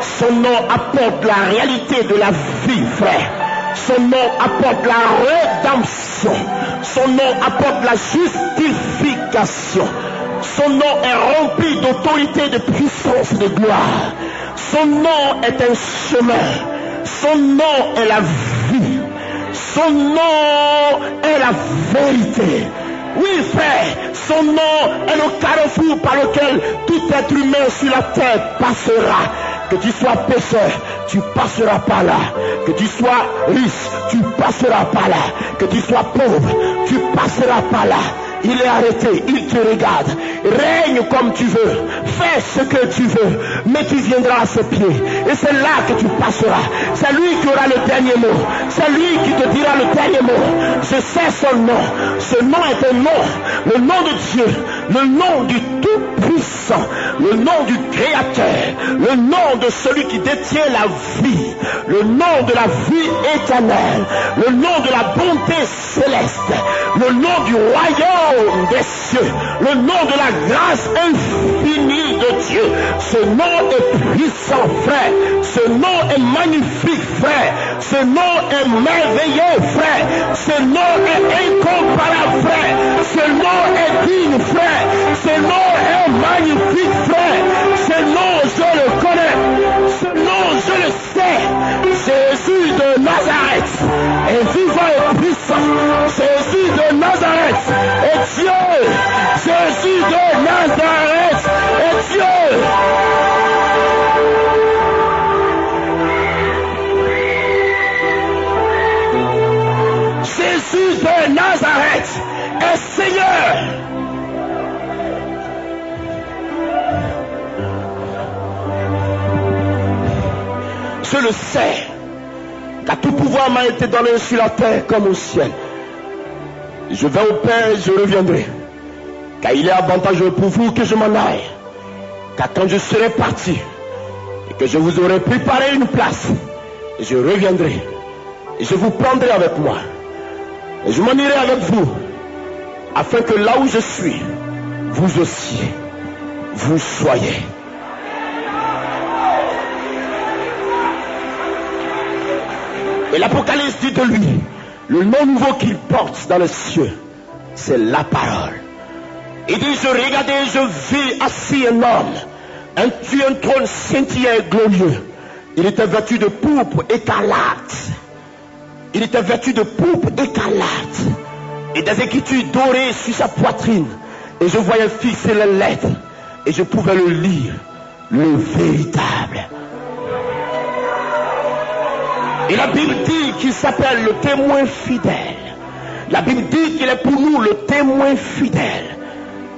Son nom apporte la réalité de la vie, frère. Son nom apporte la rédemption. Son nom apporte la justification. Son nom est rempli d'autorité, de puissance, de gloire. Son nom est un chemin. Son nom est la vie. Son nom est la vérité. Oui, frère, son nom est le carrefour par lequel tout être humain sur la terre passera. Que tu sois pécheur, tu passeras par là. Que tu sois riche, tu passeras par là. Que tu sois pauvre, tu passeras par là. Il est arrêté, il te regarde. Règne comme tu veux, fais ce que tu veux, mais tu viendras à ses pieds. Et c'est là que tu passeras. C'est lui qui aura le dernier mot. C'est lui qui te dira le dernier mot. Je sais son nom. Ce nom est un nom, le nom de Dieu, le nom du Tout-Puissant, le nom du Créateur, le nom de celui qui détient la vie, le nom de la vie éternelle, le nom de la bonté céleste, le nom du royaume des cieux, le nom de la grâce infinie de Dieu. Ce nom est puissant, frère. Ce nom est magnifique, frère. Ce nom est merveilleux, frère. Ce nom est incomparable, frère. Ce nom est digne, frère. Ce nom est magnifique, frère. Ce nom, je le connais. Ce nom, je le sais. Jésus de Nazareth est vivant et puissant. Jésus de Nazareth est Dieu. Jésus de Nazareth est Dieu. Jésus de Nazareth est Seigneur. Je le sais, car tout pouvoir m'a été donné sur la terre comme au ciel. Je vais au Père et je reviendrai, car il est avantageux pour vous que je m'en aille. Car quand je serai parti et que je vous aurai préparé une place, je reviendrai et je vous prendrai avec moi. Et je m'en irai avec vous, afin que là où je suis, vous aussi, vous soyez. Et l'Apocalypse dit de lui, le nom nouveau qu'il porte dans les cieux, c'est la parole. Il dit, je regardais, je vis assis un homme, sur un trône scintillant et glorieux. Il était vêtu de pourpre écarlate. Il était vêtu de pourpre écarlate. Et des écritures dorées sur sa poitrine. Et je voyais fixer les lettres. Et je pouvais le lire. Le véritable. Et la Bible dit qu'il s'appelle le témoin fidèle. La Bible dit qu'il est pour nous le témoin fidèle.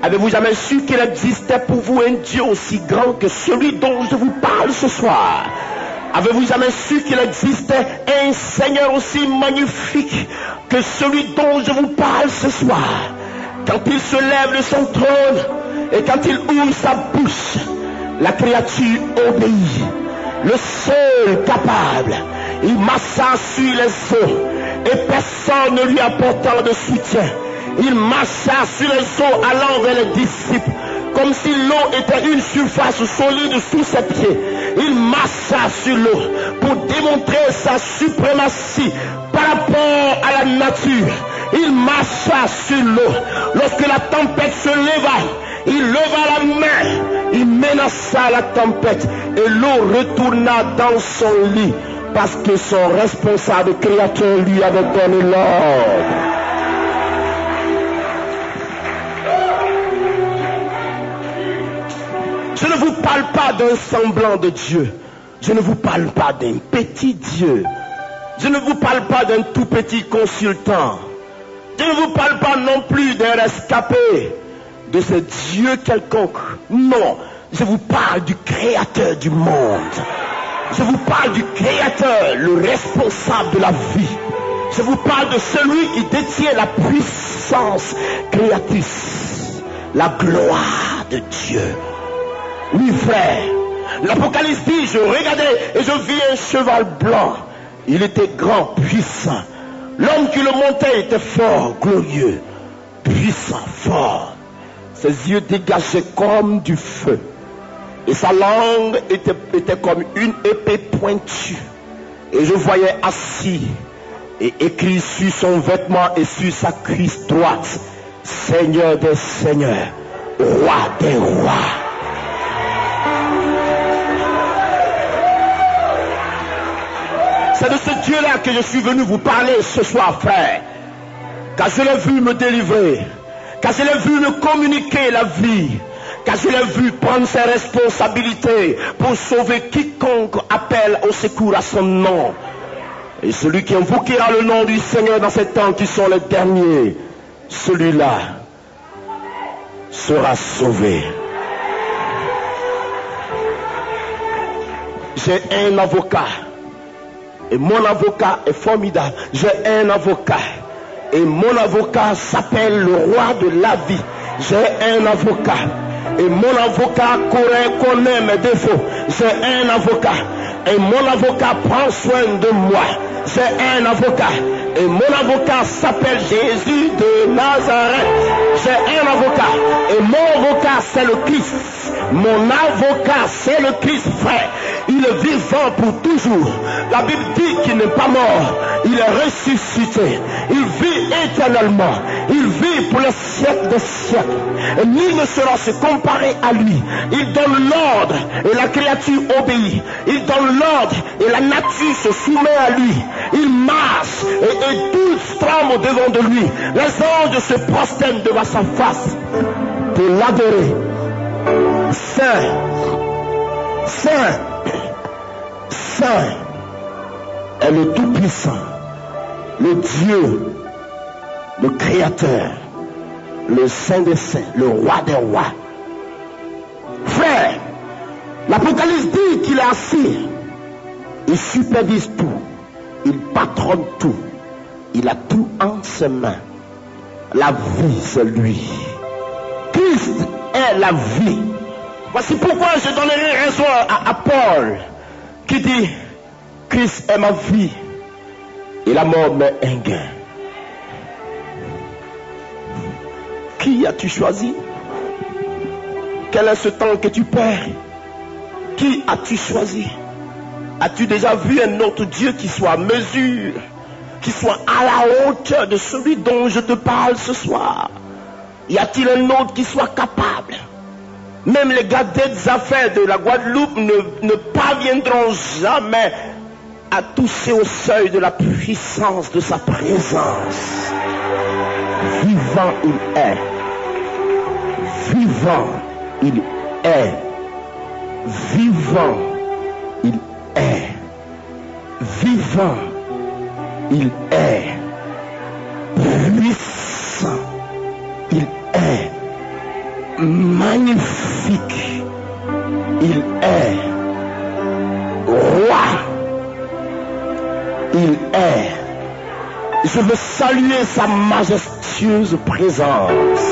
Avez-vous jamais su qu'il existait pour vous un Dieu aussi grand que celui dont je vous parle ce soir? Avez-vous jamais su qu'il existait un Seigneur aussi magnifique que celui dont je vous parle ce soir? Quand il se lève de son trône et quand il ouvre sa bouche, la créature obéit. Le seul capable, il marcha sur les eaux et personne ne lui apportant de soutien. Il marcha sur les eaux allant vers les disciples, comme si l'eau était une surface solide sous ses pieds. Il marcha sur l'eau pour démontrer sa suprématie par rapport à la nature. Il marcha sur l'eau. Lorsque la tempête se leva, il leva la main, il menaça la tempête et l'eau retourna dans son lit parce que son responsable créateur lui avait donné l'ordre. Je ne vous parle pas d'un semblant de Dieu. Je ne vous parle pas d'un petit Dieu. Je ne vous parle pas d'un tout petit consultant. Je ne vous parle pas non plus d'un rescapé, de ce Dieu quelconque. Non, je vous parle du Créateur du monde. Je vous parle du Créateur, le responsable de la vie. Je vous parle de celui qui détient la puissance créatrice, la gloire de Dieu. Oui, frère, l'Apocalypse dit, je regardais et je vis un cheval blanc. Il était grand, puissant. L'homme qui le montait était fort, glorieux, puissant, fort. Ses yeux dégageaient comme du feu. Et sa langue était comme une épée pointue. Et je voyais assis et écrit sur son vêtement et sur sa cuisse droite, Seigneur des seigneurs, Roi des rois. C'est de ce Dieu-là que je suis venu vous parler ce soir, frère. Car je l'ai vu me délivrer. Car je l'ai vu me communiquer la vie. Car je l'ai vu prendre ses responsabilités pour sauver quiconque appelle au secours à son nom. Et celui qui invoquera le nom du Seigneur dans ces temps qui sont les derniers, celui-là sera sauvé. J'ai un avocat. Et mon avocat est formidable. J'ai un avocat. Et mon avocat s'appelle le roi de la vie. J'ai un avocat. Et mon avocat connaît mes défauts. J'ai un avocat. Et mon avocat prend soin de moi. J'ai un avocat. Et mon avocat s'appelle Jésus de Nazareth. J'ai un avocat. Et mon avocat, c'est le Christ. Mon avocat, c'est le Christ, frère. Il est vivant pour toujours. La Bible dit qu'il n'est pas mort. Il est ressuscité. Il vit éternellement. Il vit pour les siècles des siècles. Et nul ne saura se comparer à lui. Il donne l'ordre et la créature obéit. Il donne l'ordre et la nature se soumet à lui. Il marche et tout tremble devant de lui. Les anges se prosternent devant sa face pour l'adorer. Saint, Saint, Saint est le Tout-Puissant, le Dieu, le Créateur, le Saint des Saints, le Roi des Rois. Frère, l'Apocalypse dit qu'il est assis, il supervise tout, il patronne tout, il a tout en ses mains. La vie, c'est lui. Christ est la vie. Voici pourquoi je donnerai raison à Paul qui dit Christ est ma vie et la mort m'est un gain. Qui as-tu choisi? Quel est ce temps que tu perds? Qui as-tu choisi? As-tu déjà vu un autre Dieu qui soit à mesure, qui soit à la hauteur de celui dont je te parle ce soir? Y a-t-il un autre qui soit capable? Même les gars des affaires de la Guadeloupe ne parviendront jamais à toucher au seuil de la puissance de sa présence. Vivant il est. Vivant il est. Vivant il est. Vivant il est. Puissant il est. Magnifique il est. Roi il est. Je veux saluer sa majestueuse présence.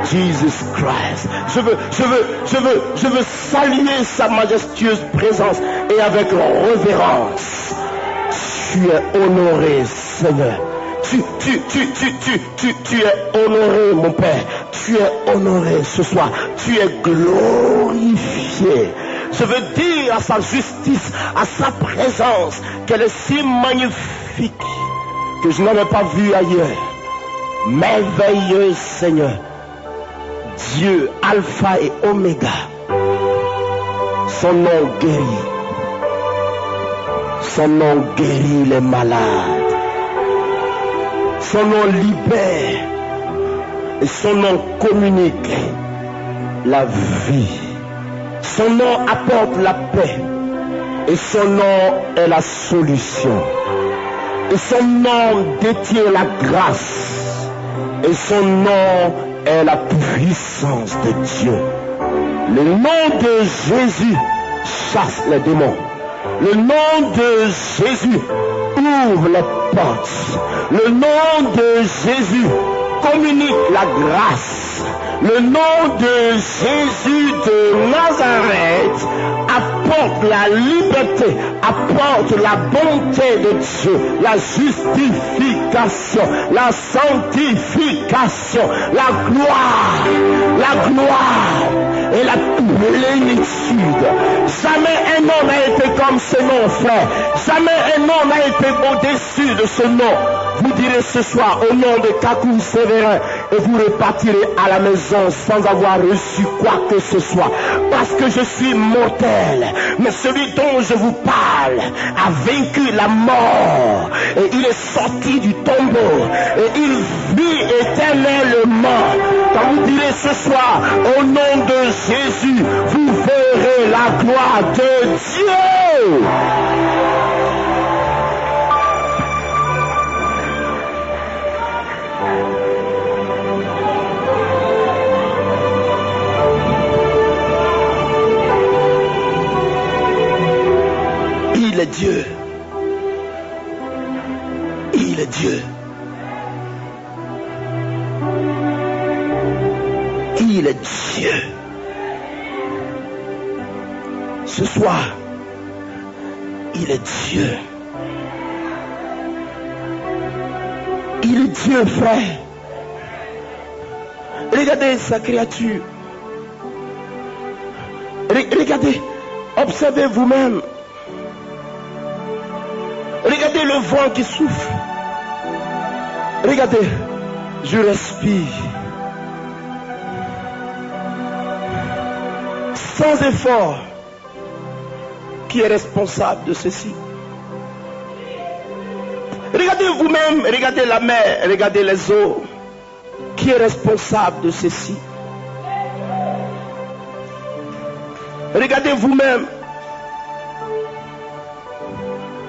Jesus Christ. Je veux saluer sa majestueuse présence et avec révérence. Tu es honoré, Seigneur. Tu es honoré, mon Père. Tu es honoré ce soir. Tu es glorifié. Je veux dire à sa justice, à sa présence, qu'elle est si magnifique que je n'avais pas vu ailleurs. Merveilleux Seigneur. Dieu, Alpha et Oméga. Son nom guérit. Son nom guérit les malades. Son nom libère. Et son nom communique la vie. Son nom apporte la paix. Et son nom est la solution. Et son nom détient la grâce. Et son nom est la puissance de Dieu. Le nom de Jésus chasse les démons. Le nom de Jésus ouvre les portes. Le nom de Jésus communique la grâce. Le nom de Jésus de Nazareth apporte la liberté, apporte la bonté de Dieu, la justification, la sanctification, la gloire et la plénitude. Jamais un nom n'a été comme ce nom, frère. Jamais un nom n'a été au-dessus de ce nom. Vous direz ce soir au nom de Kakou Sévérin et vous repartirez à la maison sans avoir reçu quoi que ce soit. Parce que je suis mortel. Mais celui dont je vous parle a vaincu la mort. Et il est sorti du tombeau. Et il vit éternellement. Quand vous direz ce soir, au nom de Jésus, vous verrez la gloire de Dieu. Il est Dieu. Il est Dieu. Il est Dieu. Ce soir, il est Dieu. Il est Dieu, frère. Regardez sa créature. Regardez, observez vous-même. Regardez le vent qui souffle. Regardez, je respire. Sans effort. Qui est responsable de ceci? Regardez vous-même, regardez la mer, regardez les eaux. Qui est responsable de ceci? Regardez vous-même.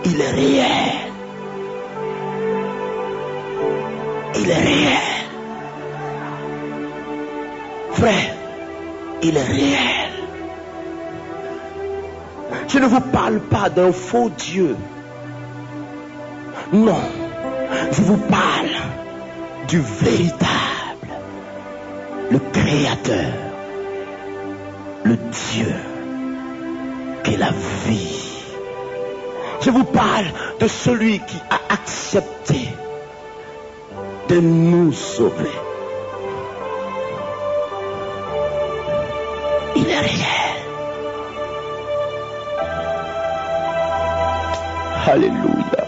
Il est réel. Il est réel. Frère, il est réel. Je ne vous parle pas d'un faux Dieu. Non, je vous parle du véritable, le Créateur, le Dieu qui est la vie. Je vous parle de celui qui a accepté de nous sauver. Il est réel. Alléluia.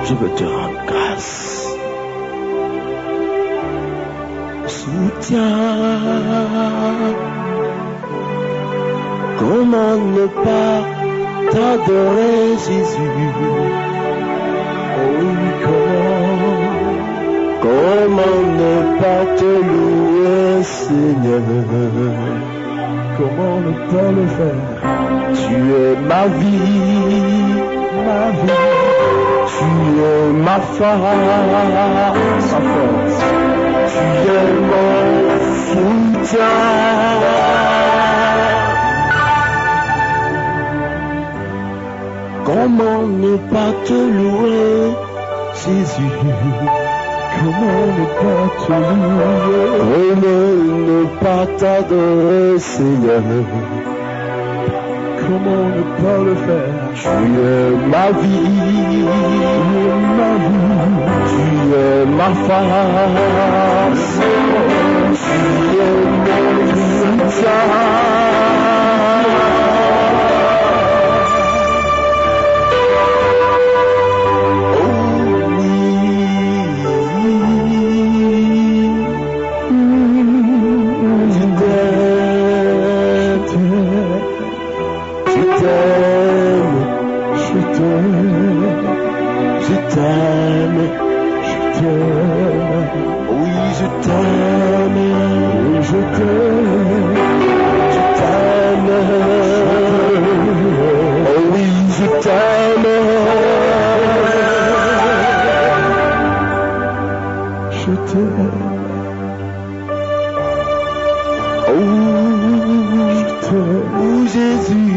Je veux te rendre grâce. Soutien. Comment ne pas t'adorer, Jésus? Oh oui, comment ne pas te louer, Seigneur? Comment ne pas le faire? Tu es ma vie, ma vie. Tu es ma force, tu es mon soutien. Comment ne pas te louer, Jésus? Comment ne pas te louer? Comment ne pas t'adorer, Seigneur? Comment ne pas le faire? Tu es ma vie, tu es ma force, tu es mon soutien. Jésus,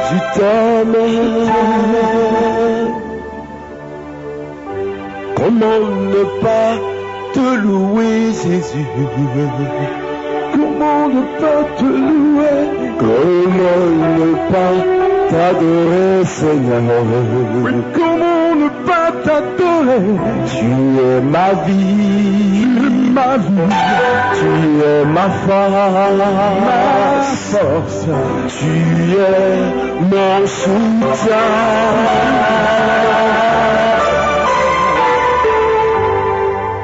je t'aime. Comment ne pas te louer, Jésus? Comment ne pas te louer? Comment ne pas t'adorer, Seigneur? Comment ne pas t'adorer? Tu es ma vie, tu es ma force, tu es mon soutien.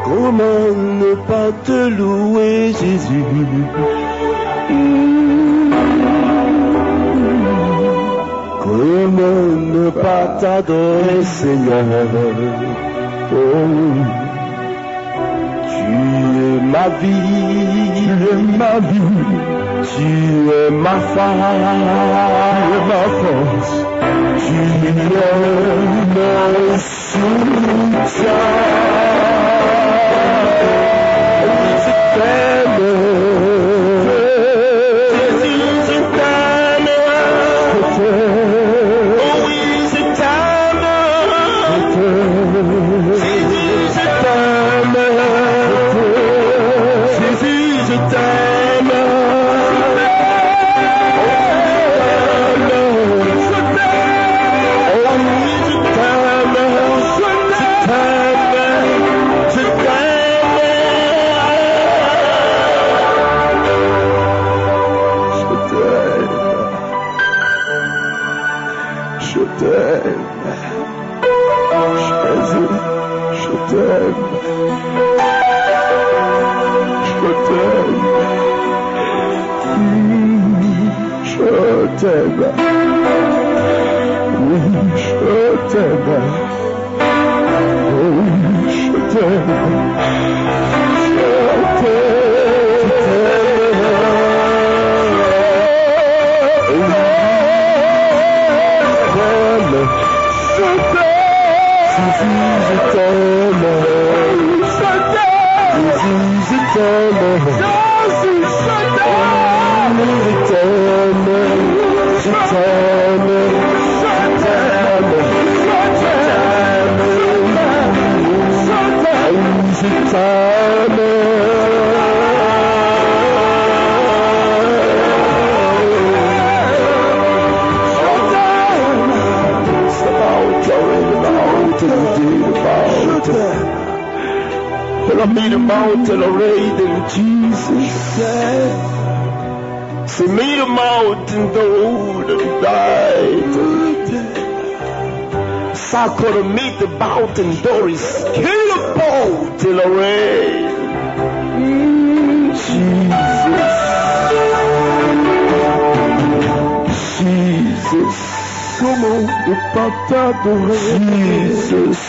Comment ne pas te louer, Jésus? Comment ne pas t'adorer, Seigneur? Oh, tu es ma vie, tu es ma force, tu es mon soutien. Meet the mountain arrayed in Jesus' said. So meet the mountain though that died. So to meet the mountain door is kill the boat till arrayed. Jesus, comment ne pas t'adorer? Jesus.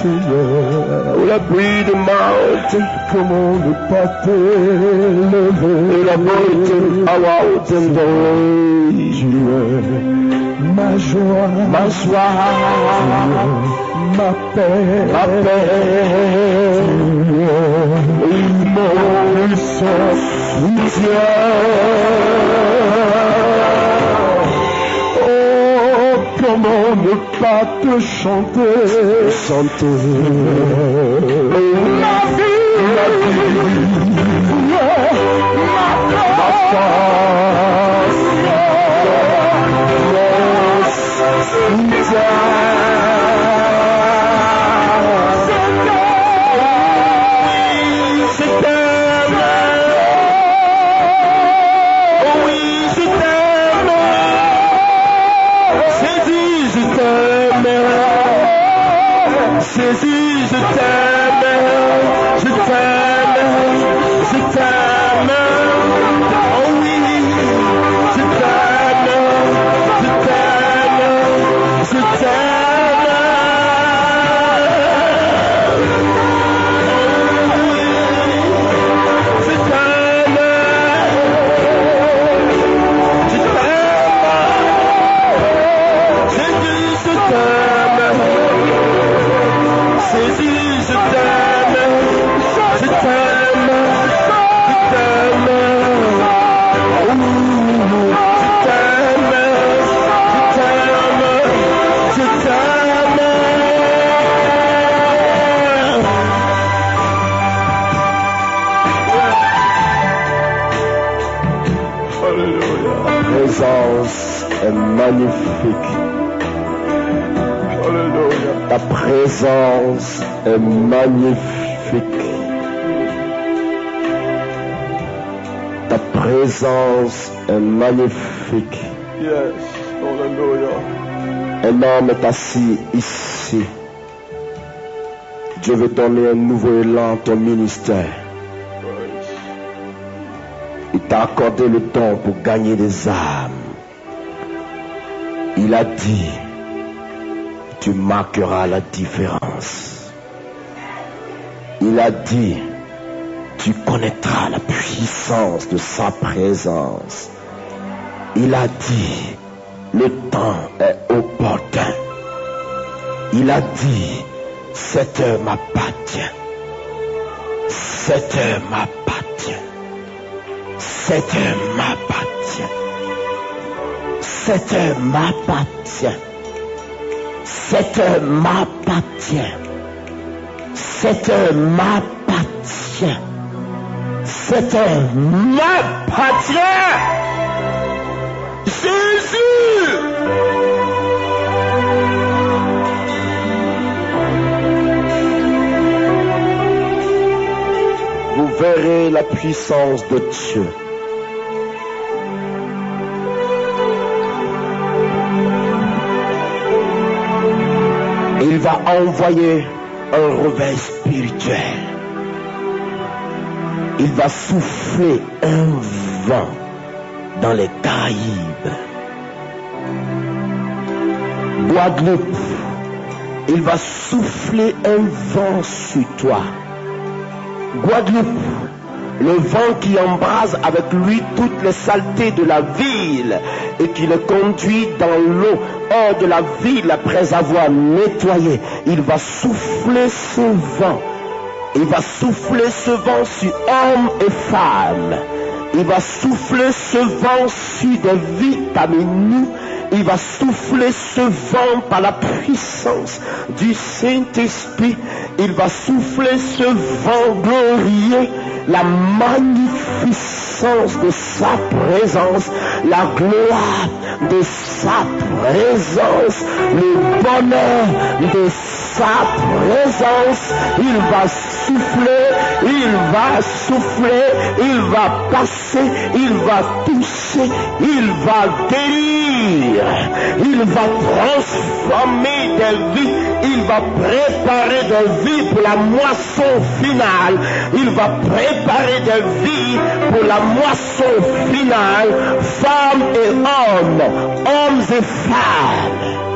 La pluie de mountain, comment ne pas t'élever? La mountain, out and away. Tu es ma joie, ma paix, mon puissant soutien. Comment ne pas te chanter? Ma vie, ma force, Jésus, je t'aime, Ta présence est magnifique. Alléluia. Ta présence est magnifique. Ta présence est magnifique. Yes. Hallelujah. Un homme est assis ici. Dieu veut donner un nouveau élan à ton ministère. Il t'a accordé le don pour gagner des âmes. Il a dit, tu marqueras la différence. Il a dit, tu connaîtras la puissance de sa présence. Il a dit, le temps est opportun. Il a dit, cette heure m'appartient. Cette heure m'appartient. Cette heure m'appartient. Cette heure m'appartient. Cette heure m'appartient. Cette heure m'appartient. Cette heure m'appartient. Jésus! Vous verrez la puissance de Dieu. Il va envoyer un réveil spirituel. Il va souffler un vent dans les Caraïbes. Guadeloupe, il va souffler un vent sur toi. Guadeloupe, le vent qui embrase avec lui toutes les saletés de la ville et qui le conduit dans l'eau hors de la ville après avoir nettoyé. Il va souffler ce vent. Il va souffler ce vent sur hommes et femmes. Il va souffler ce vent sur des vitamines. Il va souffler ce vent par la puissance du Saint-Esprit. Il va souffler ce vent glorieux, la magnificence de sa présence, la gloire de sa présence, le bonheur de sa présence. Il va souffler, il va souffler, il va passer, il va toucher, il va guérir, il va transformer des vies, il va préparer des vies pour la moisson finale, il va préparer des vies pour la moisson finale, femmes et hommes, hommes et femmes.